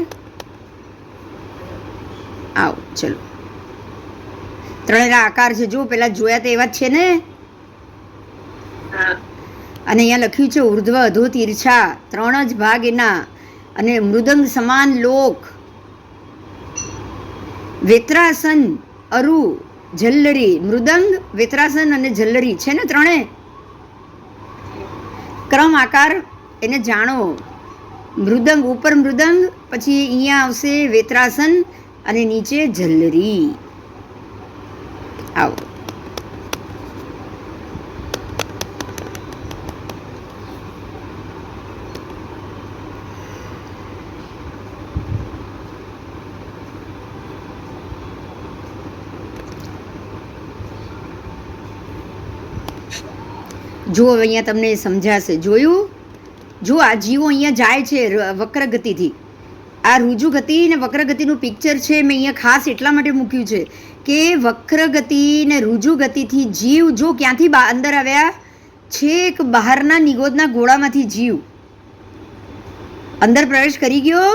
આવો ચલો. ત્રણેના આકાર છે જો, પેલા જોયા તો એવા જ છે ને. અને અહીંયા લખ્યું છે ઉર્ધ્વ અધો તીર્છા, ત્રણ જ ભાગ એના, અને મૃદંગ સમાન લોક, વેત્રાસન, અરુ, ઝલ્લરી. મૃદંગ, વેત્રાસન અને ઝલ્લરી છે ને ત્રણે. ક્રમ આકાર એને જાણો. મૃદંગ, ઉપર મૃદંગ, પછી અહીંયા આવશે વેત્રાસન અને નીચે ઝલ્લરી. આવો. જો અહીંયા તમને સમજાશે. જોયું? જો આ જીવો અહીંયા જાય છે વક્ર ગતિથી. આ રુજુ ગતિ ને વક્ર ગતિનું પિક્ચર છે મેં અહીંયા ખાસ એટલા માટે મૂક્યું છે કે વક્ર ગતિ ને રુજુ ગતિથી જીવ જો ક્યાંથી અંદર આવ્યા, છેક બહારના નિગોદના ગોળામાંથી જીવ અંદર પ્રવેશ કરી ગયો.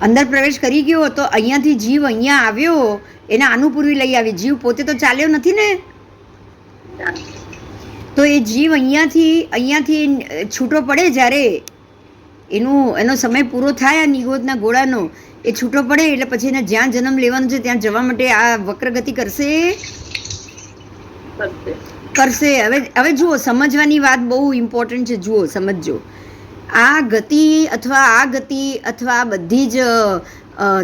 અંદર પ્રવેશ કરી ગયો તો અહીંયાથી જીવ અહીંયા આવ્યો, એને આનુપૂર્વી લઈ આવી. જીવ પોતે તો ચાલ્યો નથી ને, તો એ જીવ અહીંયાથી છૂટો પડે, જ્યારે એનો સમય પૂરો થાય આ નિગોદના ગોળાનો, એ છૂટો પડે એટલે પછી એને જ્યાં જન્મ લેવાનો છે ત્યાં જવા માટે આ વક્ર ગતિ કરશે. હવે જુઓ, સમજવાની વાત બહુ ઇમ્પોર્ટન્ટ છે. જુઓ, સમજજો. આ ગતિ અથવા બધી જ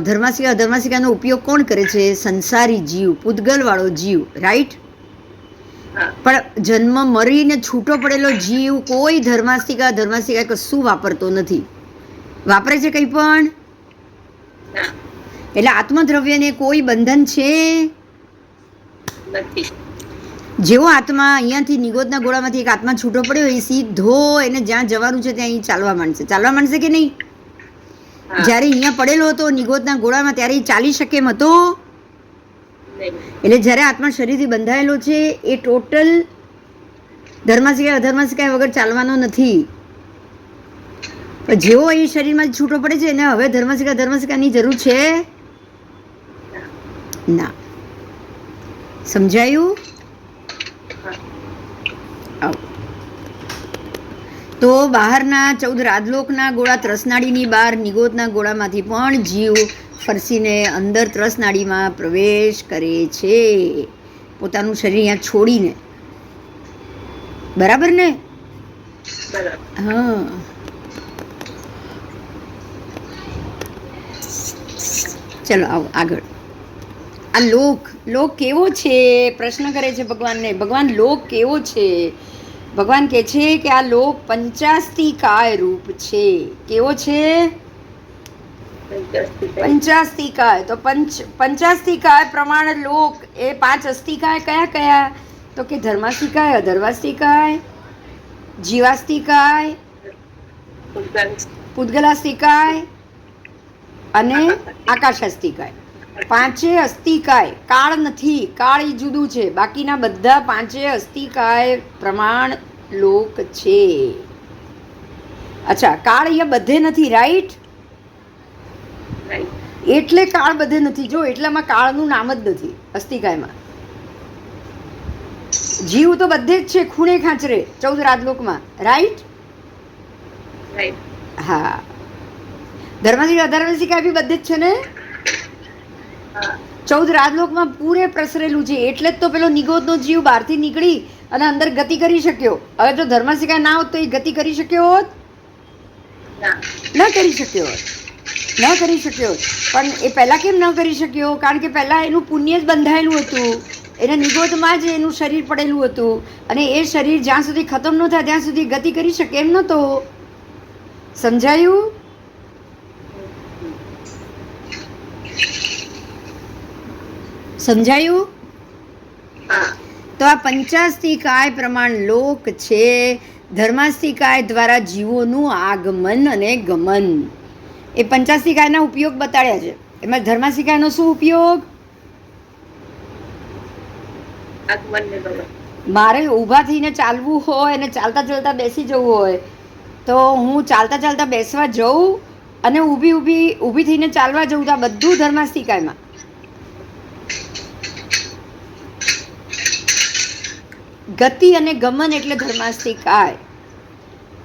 ધર્માસિકા અધર્માસિકાનો ઉપયોગ કોણ કરે છે? સંસારી જીવ, પૂતગલવાળો જીવ. રાઈટ? પણ જન્મ મરીને છૂટો પડેલો જીવ કોઈ ધર્માસિકા કશું વાપરતો નથી. વાપરે છે કંઈ પણ? એટલે આત્મદ્રવ્યને કોઈ બંધન છે? જેવો આત્મા અહીંયાથી નિગોદના ગોળામાંથી એક આત્મા છૂટો પડ્યો, એ સીધો એને જ્યાં જવાનું છે ત્યાં અહીં ચાલવા માંડશે કે નહીં? જ્યારે અહીંયા પડેલો હતો નિગોદના ગોળામાં ત્યારે એ ચાલી શકે એમ હતો? એટલે જ્યારે આત્મા શરીરથી બંધાયેલો છે એ ટોટલ ધર્માસિકા અધર્માસિકા વગર ચાલવાનો નથી. પણ જેવો એ શરીરમાંથી છૂટો પડે છે એને હવે ધર્માસિકાની જરૂર છે ના. સમજાયું? તો બહારના 14 રાજલોકના ગોળા ત્રસનાડીની બહાર નિગોદના ગોળામાંથી પણ જીવ ફરસીને અંદર ત્રસનાડીમાં પ્રવેશ કરે છે, પોતાનું શરીર અહીંયા છોડીને. બરાબર ને? હા. ચલો આવો આગળ. આ લોક કેવો છે? પ્રશ્ન કરે છે ભગવાનને. ભગવાન લોક કેવો છે? ભગવાન કહે છે કે આ લોક 85 કાય રૂપ છે. કેવો છે? પંચાસ્તિકાય. તો પંચાસ્તિકાય પ્રમાણ લોક એ 5 અસ્તિકાય કયા કયા? તો કે ધર્માસ્તિકાય, અધર્વાસ્તિકાય, જીવાસ્તિકાય, પૂદગલાસ્તિકાય અને આકાશાસ્તિકાય. 5 અસ્તિકાય. કાળ નથી, કાળ એ જુદું છે. બાકીના બધા 5 અસ્તિકાય પ્રમાણ લોક છે. અચ્છા, કાળ અહીંયા બધે નથી, રાઈટ? એટલે કાળ બધે નથી. જો એટલામાં કાળનું નામ જ નથી અસ્તિકાયમાં. જીવ તો બધે જ છે, ખૂણે ખાંચરે 14 રાજલોકમાં, રાઈટ? હા. ધર્માસ્તિકાય અધર્માસ્તિકાય બી બધે જ છે ને? 14 રાજલોકમાં પૂરે પ્રસરેલું છે. એટલે જ તો પેલો નિગોદનો જીવ બહારથી નીકળી અને અંદર ગતિ કરી શક્યો. હવે જો ધર્માસ્તિકાય ના હોત તો એ ગતિ કરી શક્યો હોત? ન કરી શક્યો હોત. ન કરી શક્યો. પણ એ પહેલાં કેમ ન કરી શક્યો? કારણ કે પહેલાં એનું પુણ્ય જ બંધાયેલું હતું. એના નિગોદમાં જ એનું શરીર પડેલું હતું. અને એ શરીર જ્યાં સુધી ખતમ ન થાય ત્યાં સુધી ગતિ કરી શકે એમ નહોતો. સમજાયું? સમજાયું? તો આ પંચાસ્તિકાય પ્રમાણ લોક છે. ધર્માસ્તિકાય દ્વારા જીવોનું આગમન અને ગમન. એ પંચાસ્તિકાયના ઉપયોગ બતાડ્યા છે. એમાં ધર્માસ્તિકાયનો શું ઉપયોગ? મારે ઊભા થઈને ચાલવું હોય અને ચાલતા ચાલતા બેસી જવું હોય તો હું ચાલતા ચાલતા બેસવા જઉં અને ઊભી થઈને ચાલવા જવું. તો આ બધું ધર્માસ્તિકાયમાં. ગતિ અને ગમન એટલે ધર્માસ્તિકાય.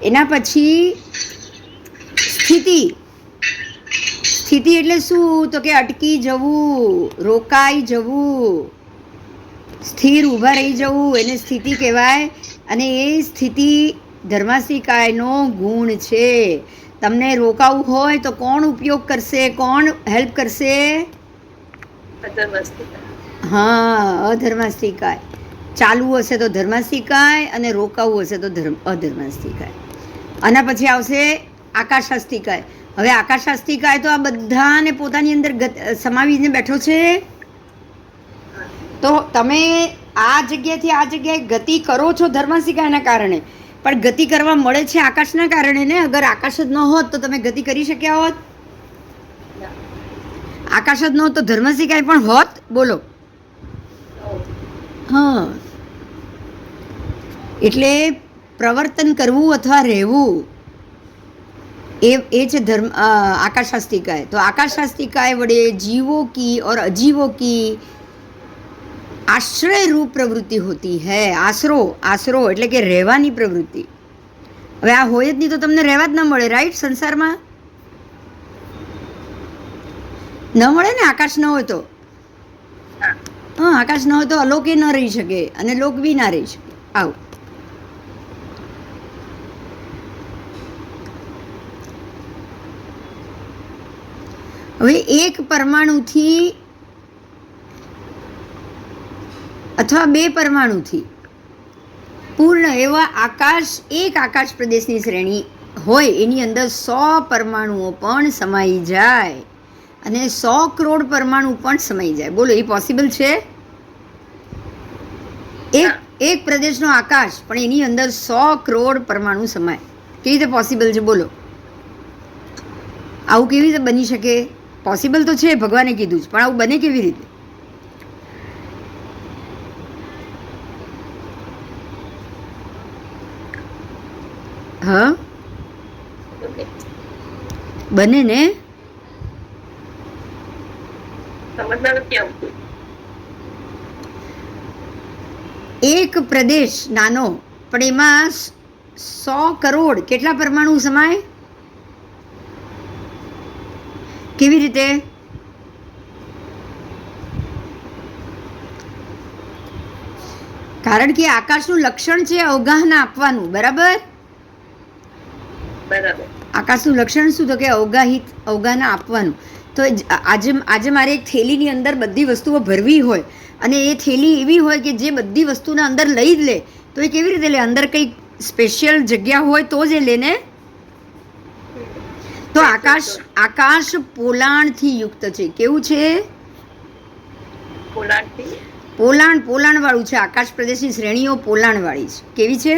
એના પછી સ્થિતિ. સ્થિતિ એટલે શું? તો કે અટકી જવું, રોકાઈ જવું, સ્થિર ઊભા રહી જવું, એને સ્થિતિ કહેવાય. અને એ સ્થિતિ ધર્માસ્તિકાયનો ગુણ છે. તમને રોકાવું હોય તો કોણ ઉપયોગ કરશે? કોણ હેલ્પ કરશે? હા, અધર્માસ્તિકાય. ચાલવું હશે તો ધર્માસ્તિકાય અને રોકાવું હશે તો અધર્માસ્તિકાય. આના પછી આવશે આકાશાસ્તિકાય. હવે આકાશાસ્તિકાય તો આ બધાને પોતાની અંદર સમાવીને બેઠો છે. તો તમે આ જગ્યાએથી આ જગ્યાએ ગતિ કરો છો ધર્માસ્તિકાયના કારણે, પણ ગતિ કરવા મળે છે આકાશના કારણે ને. અગર આકાશ જ ન હોત તો તમે ગતિ કરી શક્યા હોત? આકાશ જ ન હોત તો ધર્માસ્તિકાય પણ હોત? બોલો. હા. એટલે પ્રવર્તન કરવું અથવા રહેવું એ છે આકાશાસ્તિકાય. તો આકાશાસ્તિકાય વડે जीवों की और अजीवों की आश्रय रूप प्रवृत्ति होती है. આશરો એટલે કે રહેવાની પ્રવૃત્તિ. હવે આ હોય જ નહીં તો તમને રહેવા જ ન મળે, રાઈટ? સંસારમાં ન મળે ને. આકાશ ન હોય તો. હા, આકાશ ન હોય તો અલોકે ન રહી શકે અને લોક બી ના રહી શકે. આવું. હવે એક પરમાણુથી અથવા 2 પરમાણુથી પૂર્ણ એવા એક આકાશ પ્રદેશની શ્રેણી હોય એની અંદર 100 પરમાણુઓ પણ સમાઈ જાય અને 100 કરોડ પરમાણુ પણ સમાઈ જાય. બોલો, એ પોસિબલ છે? એક પ્રદેશનો આકાશ પણ એની અંદર 100 કરોડ પરમાણુ સમાય. કેવી રીતે પોસિબલ છે? બોલો. આવું કેવી રીતે બની શકે? પોસિબલ તો છે, ભગવાને કીધું છે, પણ આવું બને કેવી રીતે? હા, બને ને. એક પ્રદેશ નાનો પણ એમાં 100 કરોડ કેટલા પરમાણુ સમાય? કેવી રીતે? કારણ કે આકાશનું લક્ષણ છે અવગાહના આપવાનું. બરાબર? આકાશનું લક્ષણ શું? તો કે અવગાહના આપવાનું. તો આજે મારે એક થેલીની અંદર બધી વસ્તુઓ ભરવી હોય અને એ થેલી એવી હોય કે જે બધી વસ્તુને અંદર લઈ જ લે, તો એ કેવી રીતે લે? અંદર કંઈક સ્પેશિયલ જગ્યા હોય તો જ એ લે ને. તો આકાશ પોલાણથી યુક્ત છે. કેવું છે? પોલાણથી પોલાણ વાળું છે. આકાશ પ્રદેશની શ્રેણીઓ પોલાણ વાળી છે. કેવી છે?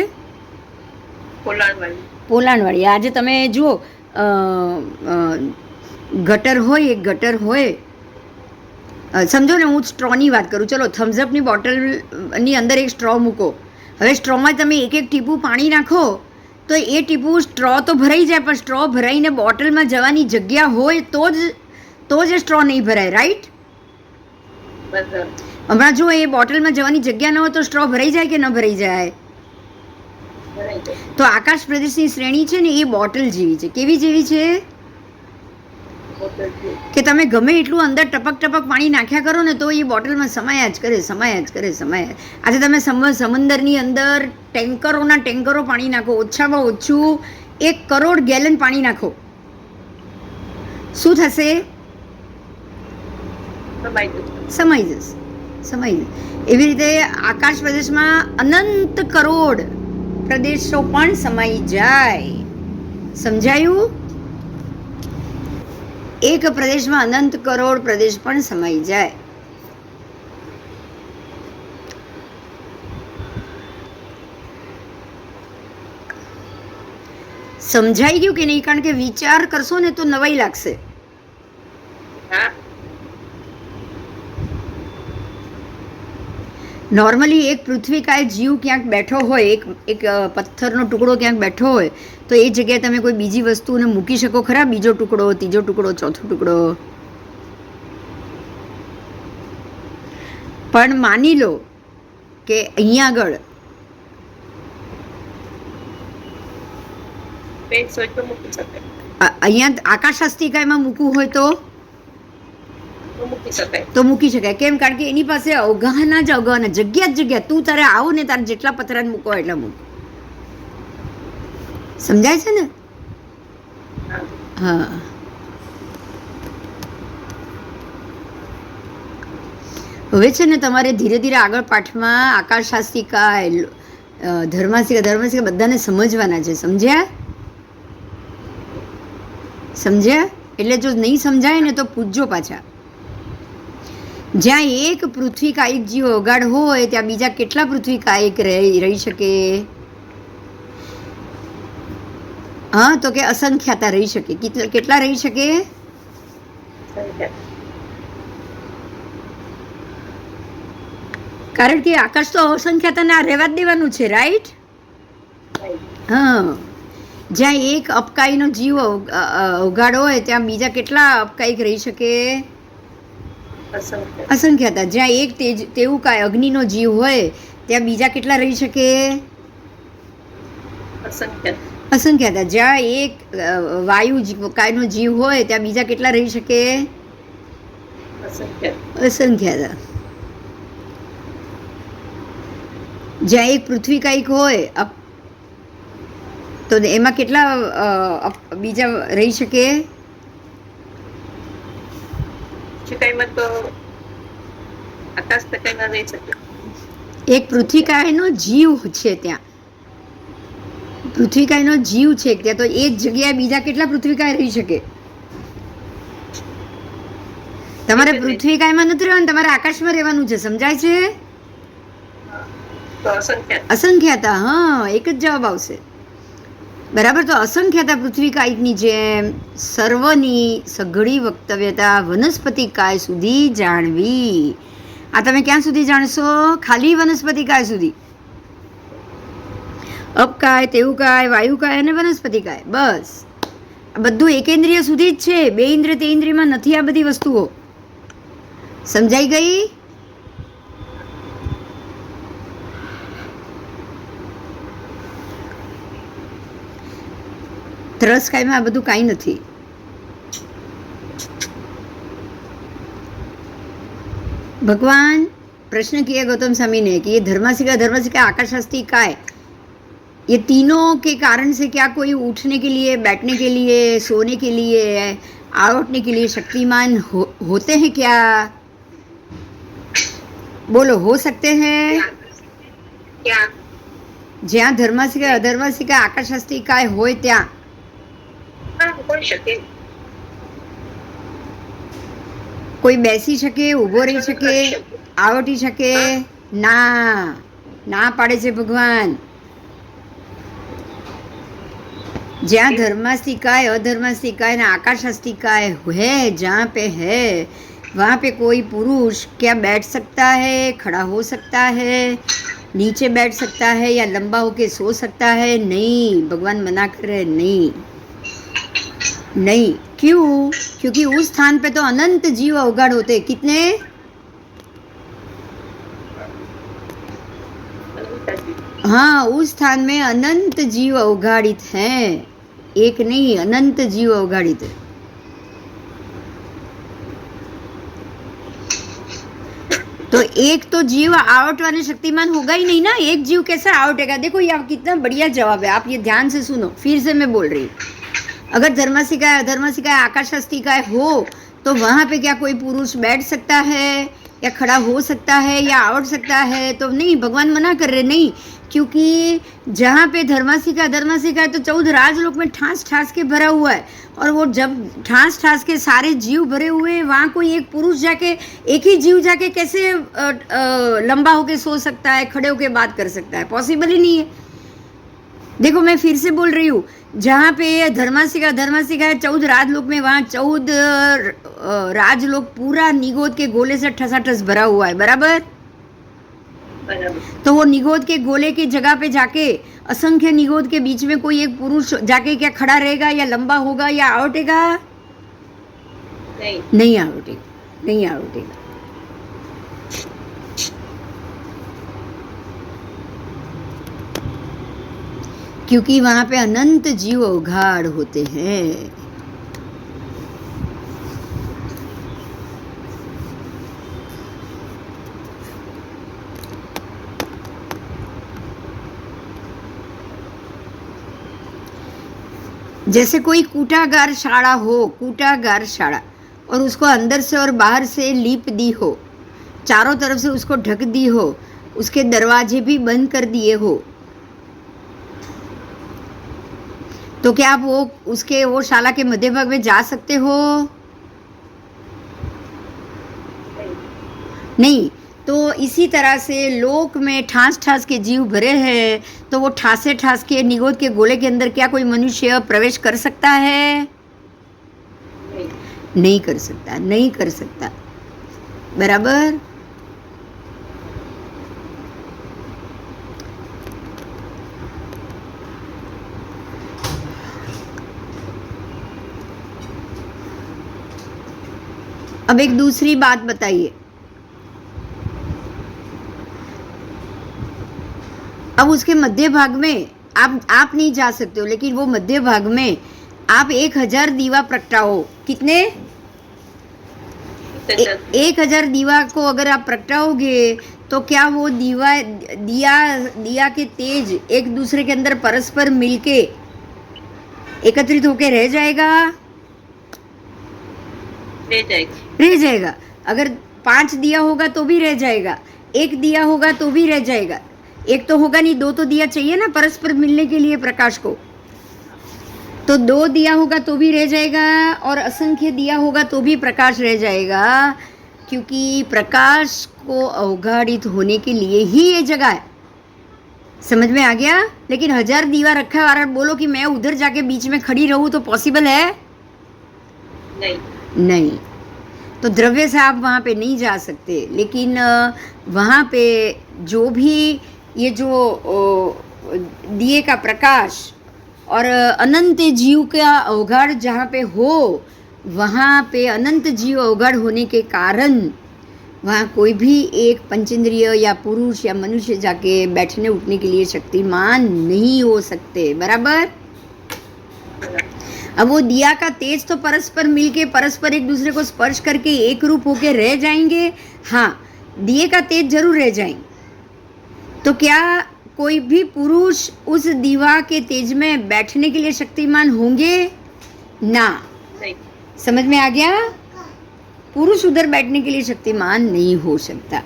પોલાણવાળી. પોલાણ વાળી. આજે તમે જુઓ ગટર હોય, એક ગટર હોય, સમજો ને, હું સ્ટ્રોની વાત કરું. ચલો, થમ્સઅપની બોટલની અંદર એક સ્ટ્રો મૂકો. હવે સ્ટ્રોમાં તમે એક એક ટીપું પાણી નાખો તો એ ટીપું સ્ટ્રો તો ભરાઈ જાય, પણ સ્ટ્રો ભરાઈને બોટલમાં જવાની જગ્યા હોય તો જ એ સ્ટ્રો નહીં ભરાય, રાઈટ? બરાબર. હમણાં જો એ બોટલમાં જવાની જગ્યા ન હોય તો સ્ટ્રો ભરાઈ જાય કે ન ભરાઈ જાય? ભરાઈ જાય. તો આકાશ પ્રદેશની શ્રેણી છે ને, એ બોટલ જેવી છે. કેવી જેવી છે? બોટલથી. કે તમે ગમે એટલું અંદર ટપક પાણી નાખ્યા કરો ને તો એ બોટલમાં સમાયા જ કરે. આજે તમે સમંદરની અંદર ટેન્કરો પાણી નાખો, ઓછામાં ઓછું 1 કરોડ ગેલન પાણી નાખો, શું થશે? સમાઈ જશે. એવી રીતે આકાશ પ્રદેશમાં અનંત કરોડ પ્રદેશો પણ સમાઈ જાય. સમજાયું? એક પ્રદેશમાં અનંત કરોડ પ્રદેશ પણ સમાઈ જાય. સમજાઈ ગયું કે નહીં? કારણ કે વિચાર કરશો ને તો નવાઈ લાગશે. હા. નોર્મલી એક પૃથ્વીકાય જીવ ક્યાંક બેઠો હોય, એક પથ્થરનો ટુકડો ક્યાંક બેઠો હોય તો એ જગ્યાએ તમે કોઈ બીજી વસ્તુને મૂકી શકો ખરા? બીજો ટુકડો, ત્રીજો ટુકડો, ચોથો ટુકડો. પણ માની લો કે અહીંયા આગળ અહીંયા આકાશ હસ્તિકાયમાં મૂકવું હોય તો મૂકી શકાય. કેમ? કારણ કે એની પાસે અવગાહના જગ્યા. તું તારે આવો ને તારે જેટલા પથરા મૂકો એટલા મૂકો. સમજાય છે ને? હા. હવે છે ને તમારે ધીરે ધીરે આગળ પાઠમાં આકાશશાસ્ત્રિકાય, ધર્માસિકા બધાને સમજવાના છે. સમજ્યા? એટલે જો નહીં સમજાય ને તો પૂછજો પાછા. જ્યાં એક પૃથ્વી કાયિક જીવ અગાઢ હોય ત્યાં બીજા કેટલા પૃથ્વી કાયિક રહી શકે? હા, તો કે અસંખ્યાતા રહી શકે. કેટલા રહી શકે? કારણ કે આકાશ તો અસંખ્યાતાને આ રહેવા જ દેવાનું છે, રાઈટ? હા. જ્યાં એક અપકાયીનો જીવ અવગાઢ હોય ત્યાં બીજા કેટલા અપકાયિક રહી શકે? અસંખ્યાતા. જ્યાં એક તેવું કાય અગ્નિનો જીવ હોય ત્યાં બીજા કેટલા રહી શકે? અસંખ્યાતા. જ્યાં એક વાયુ કાયનો જીવ હોય ત્યાં બીજા કેટલા રહી શકે? અસંખ્યાતા. જ્યાં એક પૃથ્વી કાયિક હોય તો એમાં કેટલા બીજા રહી શકે? એક પૃથ્વીકાયનો જીવ છે ત્યાં. પૃથ્વીકાયનો જીવ છે ત્યાં, તો એ જ જગ્યાએ બીજા કેટલા પૃથ્વીકાય રહી શકે? તમારે પૃથ્વીકાયમાં નથી રહેવાનું, તમારે આકાશમાં રહેવાનું છે. સમજાય છે? અસંખ્યાતા. હા, એક જ જવાબ આવશે. બરાબર. તો અસંખ્યાતા પૃથ્વી કાયિકની જેમ સર્વની સઘળી વક્તવ્યતા વનસ્પતિ કાય સુધી જાણવી. આ તમે ક્યાં સુધી જાણશો? ખાલી વનસ્પતિ કાય સુધી. અપકાય, તેવુકાય, વાયુકાય અને વનસ્પતિ કાય, બસ. આ બધું એકેન્દ્રિય સુધી જ છે. 2 ઇન્દ્રિય 3 ઇન્દ્રિયમાં નથી આ બધી વસ્તુઓ. સમજાઈ ગઈ? ત્રસકાયમાં આ બધું કાંઈ નથી. भगवान प्रश्न किया गौतम स्वामी ने कि ये धर्मासिका आकाशहस्ती काय, ये तीनों के कारण से क्या कोई उठने के लिए, बैठने के लिए, सोने के लिए, आवटने के लिए शक्तिमान होते हैं क्या? बोलो, हो सकते हैं क्या? જ્યાં ધર્માસિકા અધર્માસિકા આકાશહસ્તી કાય હોય ત્યાં હા હોઈ શકે. કોઈ બેસી શકે, ઊભો રહી શકે, આવટી શકે? ના, ના પાડે છે ભગવાન. जहाँ धर्मास्तिकाय अधर्मास्तिकाय ना आकाशास्तिकाय है, जहाँ पे है वहाँ पे कोई पुरुष क्या बैठ सकता है, खड़ा हो सकता है, नीचे बैठ सकता है या लंबा होके सो सकता है? नहीं, भगवान मना कर रहे, नहीं नहीं. क्यों? क्योंकि उस स्थान पे तो अनंत जीव अवगाढ़ होते. कितने? हाँ, उस स्थान में अनंत जीव अवगाड़ित हैं. एक नहीं, अनंत जीव अवगाड़ित है. तो एक तो जीव आवटवाने शक्तिमान होगा ही नहीं ना. एक जीव कैसा आवटेगा? देखो ये कितना बढ़िया जवाब है. आप ये ध्यान से सुनो, फिर से मैं बोल रही हूँ. अगर धर्मास्तिकाय अधर्मास्तिकाय आकाशास्तिकाय हो तो वहाँ पे क्या कोई पुरुष बैठ सकता है या खड़ा हो सकता है या आवट सकता है? तो नहीं, भगवान मना कर रहे. नहीं, क्योंकि जहाँ पे धर्मास्तिकाय अधर्मास्तिकाय तो 14 राजलोक में ठास ठास के भरा हुआ है. और वो जब ठास ठास के सारे जीव भरे हुए हैं, वहाँ कोई एक पुरुष जाके, एक ही जीव जाके कैसे लंबा होके सो सकता है, खड़े होके बात कर सकता है? पॉसिबल ही नहीं है. देखो मैं फिर से बोल रही हूँ, जहाँ पे धर्मास्तिकाय अधर्मास्तिकाय 14 राजलोक में, वहाँ 14 राजलोक पूरा निगोद के गोले से ठसाठस भरा हुआ है. बराबर? तो वो निगोद के गोले की जगह पे जाके असंख्य निगोद के बीच में कोई एक पुरुष जाके क्या खड़ा रहेगा या लंबा होगा या आवटेगा? नहीं आवटेगा, नहीं आवटेगा. क्योंकि वहां पे अनंत जीव अवगाढ़ होते हैं. जैसे कोई कूटागार शाला हो, कूटागार शाला, और उसको अंदर से और बाहर से लीप दी हो, चारों तरफ से उसको ढक दी हो, उसके दरवाजे भी बंद कर दिए हो, तो क्या आप वो शाला के मध्य भाग में जा सकते हो? नहीं. तो इसी तरह से लोक में ठास ठास के जीव भरे हैं, तो वो ठासे ठास के निगोद के गोले के अंदर क्या कोई मनुष्य प्रवेश कर सकता है? नहीं कर सकता, नहीं कर सकता. बराबर? अब एक दूसरी बात बताइए. अब उसके मध्य भाग में आप नहीं जा सकते हो, लेकिन वो मध्य भाग में आप 1000 दीवा प्रगटाओ. कितने? 1000 दीवा को अगर आप प्रगटाओगे तो क्या वो दिया के तेज एक दूसरे के अंदर परस्पर मिलके एकत्रित होके रह जाएगा? रह जाएगा. अगर 5 दिया होगा तो भी रह जाएगा, 1 दिया होगा तो भी रह जाएगा. एक तो होगा नहीं, 2 तो दिया चाहिए ना परस्पर मिलने के लिए प्रकाश को. तो 2 दिया होगा तो भी रह जाएगा, और असंख्य दिया होगा तो भी प्रकाश रह जाएगा. क्योंकि प्रकाश को अवगाढ़ित होने के लिए ही ये जगह है. समझ में आ गया? लेकिन 1000 दीवा रखा है और बोलो कि मैं उधर जाके बीच में खड़ी रहूं, तो पॉसिबल है? नहीं. तो द्रव्य से आप वहाँ पे नहीं जा सकते. लेकिन वहाँ पे जो भी ये जो दिए का प्रकाश और अनंत जीव का अवगाढ़ जहाँ पे हो, वहाँ पे अनंत जीव अवगाढ़ होने के कारण वहाँ कोई भी एक पंचेंद्रिय या पुरुष या मनुष्य जाके बैठने उठने के लिए शक्तिमान नहीं हो सकते. बराबर? अब वो दिया का तेज तो परस्पर मिलके परस्पर एक दूसरे को स्पर्श करके एक रूप होके रह जाएंगे. हाँ, दिए का तेज जरूर रह जाएंगे. तो क्या कोई भी पुरुष उस दीवा के तेज में बैठने के लिए शक्तिमान होंगे? ना. समझ में आ गया? पुरुष उधर बैठने के लिए शक्तिमान नहीं हो सकता,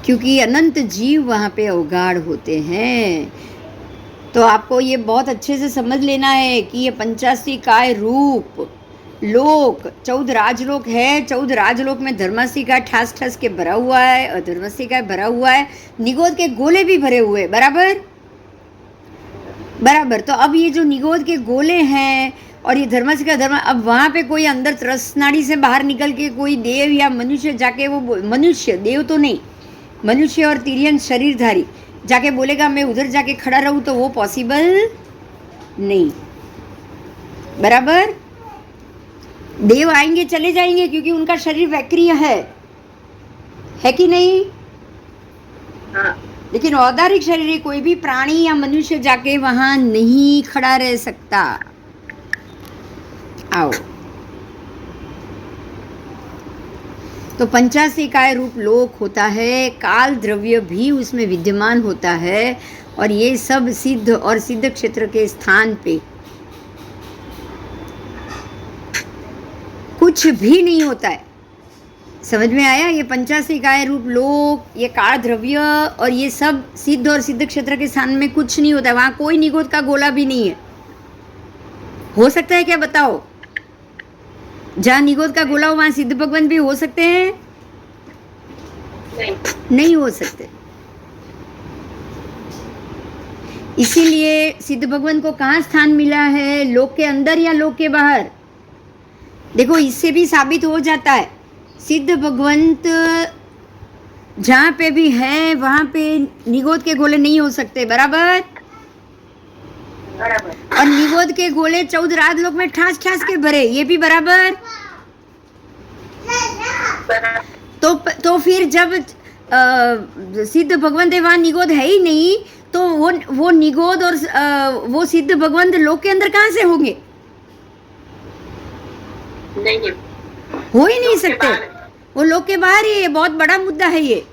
क्योंकि अनंत जीव वहाँ पे अवगाढ़ होते हैं. तो आपको ये बहुत अच्छे से समझ लेना है कि ये 85 काय रूप लोक 14 राजलोक है। 14 राजलोक में धर्मासी का ठास ठास के भरा हुआ है, अधर्मासी का भरा हुआ है, निगोद के गोले भी भरे हुए हैं। बराबर बराबर। तो अब ये जो निगोद के गोले हैं और ये धर्मासी का धर्म, अब वहाँ पे कोई अंदर त्रसनाड़ी से बाहर निकल के कोई देव या मनुष्य जाके वो मनुष्य, देव तो नहीं, मनुष्य और तिर्यन शरीरधारी जाके बोलेगा मैं उधर जाके खड़ा रहूँ, तो वो पॉसिबल नहीं। बराबर। देव आएंगे चले जाएंगे क्योंकि उनका शरीर वैक्रिय है कि नहीं? हाँ। लेकिन औदारिक शरीर कोई भी प्राणी या मनुष्य जाके वहां नहीं खड़ा रह सकता। आओ, तो 85 काय रूप लोक होता है, काल द्रव्य भी उसमें विद्यमान होता है, और ये सब सिद्ध और सिद्ध क्षेत्र के स्थान पे कुछ भी नहीं होता है। समझ में आया? ये 85 काय रूप लोक, ये काल द्रव्य और ये सब सिद्ध और सिद्ध क्षेत्र के स्थान में कुछ नहीं होता है। वहां कोई निगोद का गोला भी नहीं है। हो सकता है क्या? बताओ। जहाँ निगोद का गोला हो वहां सिद्ध भगवान भी हो सकते हैं? नहीं हो सकते। इसीलिए सिद्ध भगवान को कहाँ स्थान मिला है? लोक के अंदर या लोक के बाहर? देखो, इससे भी साबित हो जाता है सिद्ध भगवंत जहाँ पे भी है वहाँ पे निगोद के गोले नहीं हो सकते। बराबर। और निगोद के गोले 14 राजलोक में ठास ठास के भरे, ये भी बराबर। तो फिर जब सिद्ध भगवंत है वहाँ निगोद है ही नहीं, तो वो निगोद और वो सिद्ध भगवंत लोक के अंदर कहाँ से होंगे? नहीं, हो ही नहीं सकते। वो लोक के बाहर ही है। बहुत बड़ा मुद्दा है ये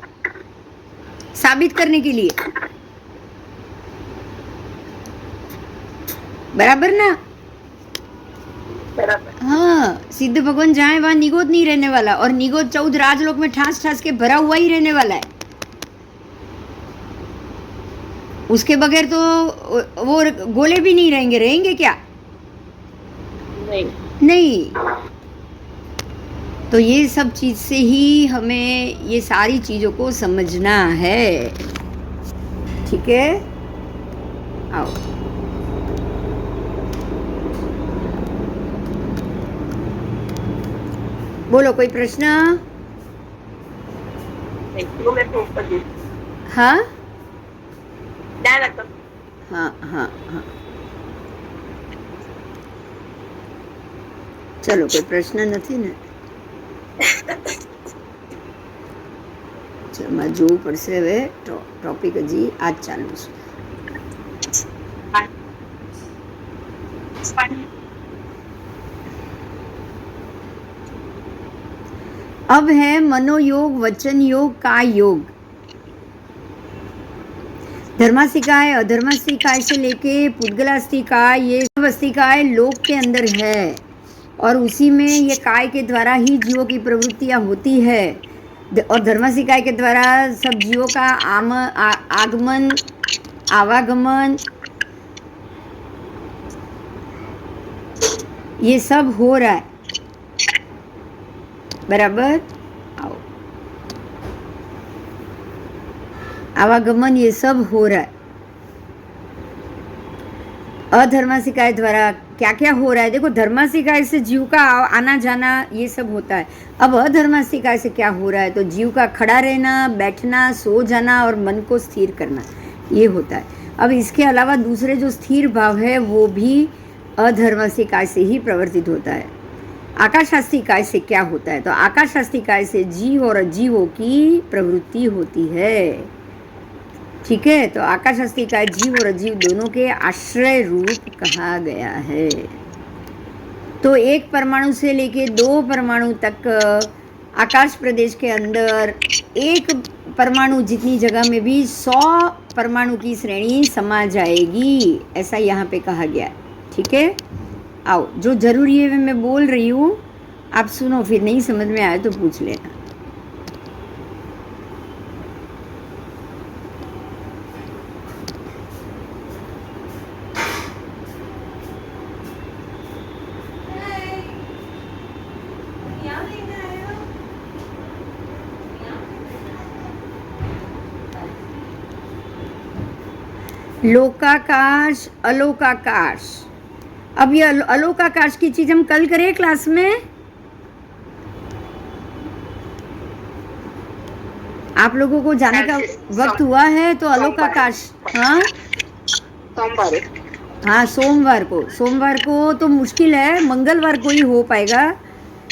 साबित करने के लिए। बराबर ना? बराबर। हाँ, सिद्ध भगवान जहाँ है वहाँ निगोद नहीं रहने वाला, और निगोद 14 राजलोक में ठास ठास के भरा हुआ ही रहने वाला है। उसके बगैर तो वो गोले भी नहीं रहेंगे। रहेंगे क्या? नहीं। तो ये सब चीज से ही हमें ये सारी चीजों को समझना है। ठीक है? आओ, बोलो, कोई प्रश्न? हाँ हाँ हाँ हाँ, चलो, कोई प्रश्न નથી ને? ચલો, મારે જોવું પડશે હવે ટોપિક હજી આજ ચાલુ છે. अब है मनोयोग, वचन योग, काय योग. धर्मास्तिकाय, अधर्मास्तिकाय से लेके पुद्गलास्तिकाय, ये सब अस्तिकाय लोक के अंदर है, और उसी में ये काय के द्वारा ही जीवों की प्रवृत्तियाँ होती है, और धर्मास्तिकाय के द्वारा सब जीवों का आगमन, आवागमन, ये सब हो रहा है. बराबर? आओ, आवागमन ये सब हो रहा है. अधर्मास्तिकाय द्वारा क्या क्या हो रहा है? देखो, धर्मास्तिकाय से जीव का आना जाना ये सब होता है. अब अधर्मास्तिकाय से क्या हो रहा है? तो जीव का खड़ा रहना, बैठना, सो जाना और मन को स्थिर करना, ये होता है. अब इसके अलावा दूसरे जो स्थिर भाव है वो भी अधर्मास्तिकाय से ही प्रवर्तित होता है. आकाशास्तिकाय से क्या होता है? तो आकाशास्तिकाय से जीव और अजीवों की प्रवृत्ति होती है. ठीक है? तो आकाशास्तिकाय जीव और अजीव दोनों के आश्रय रूप कहा गया है. तो एक परमाणु से लेके 2 परमाणु तक आकाश प्रदेश के अंदर एक परमाणु जितनी जगह में भी 100 परमाणु की श्रेणी समा जाएगी, ऐसा यहाँ पे कहा गया है. ठीक है? आओ, जो जरूरी है मैं बोल रही हूँ, आप सुनो, फिर नहीं समझ में आए तो पूछ लेना. लोकाकाश अलोकाकाश। अब ये अलोकाकाश की चीज हम कल करें क्लास में। आप लोगों को जाने का वक्त हुआ है तो अलोकाकाश, हाँ सोमवार हाँ सोमवार को तो मुश्किल है, मंगलवार को ही हो पाएगा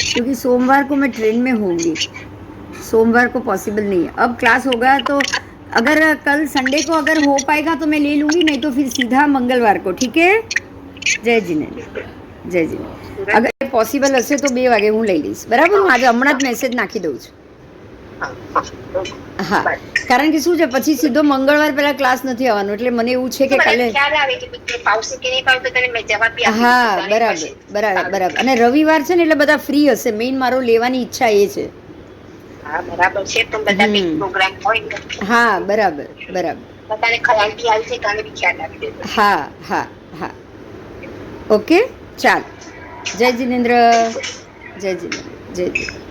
क्योंकि सोमवार को मैं ट्रेन में होंगी, सोमवार को पॉसिबल नहीं है। अब क्लास होगा तो अगर कल संडे को अगर हो पाएगा तो मैं ले लूँगी, नहीं तो फिर सीधा मंगलवार को, ठीक है। જય જીનેન્દ્ર, જય જીનેન્દ્ર। અગર પોસિબલ હશે તો 2 વાગે હું લઈ લઈશ, બરાબર। હું આજે હમણાં જ મેસેજ નાખી દઉં છું। હા, કારણ કે શું છે પછી સીધો મંગળવાર પહેલા ક્લાસ નથી આવવાનો, એટલે મને એવું છે કે કાલે ખ્યાલ આવે કે પાવશે કે નહીં પાવશે તને મેં જવાબ બી આપી હા દીધો. બરાબર બરાબર બરાબર। અને રવિવાર છે ને એટલે બધા ફ્રી હશે, મેઇન મારો લેવાની ઈચ્છા એ છે। હા બરાબર છે, પણ બધા બિગ પ્રોગ્રામ હોય ને હા બરાબર બરાબર, બધાને ખ્યાલથી આવી છે તને બી ખ્યાલ આપી દેજો. હા હા હા, ઓકે ચાલ। જય જીનેન્દ્ર, જય જીનેન્દ્ર, જય જીનેન્દ્ર।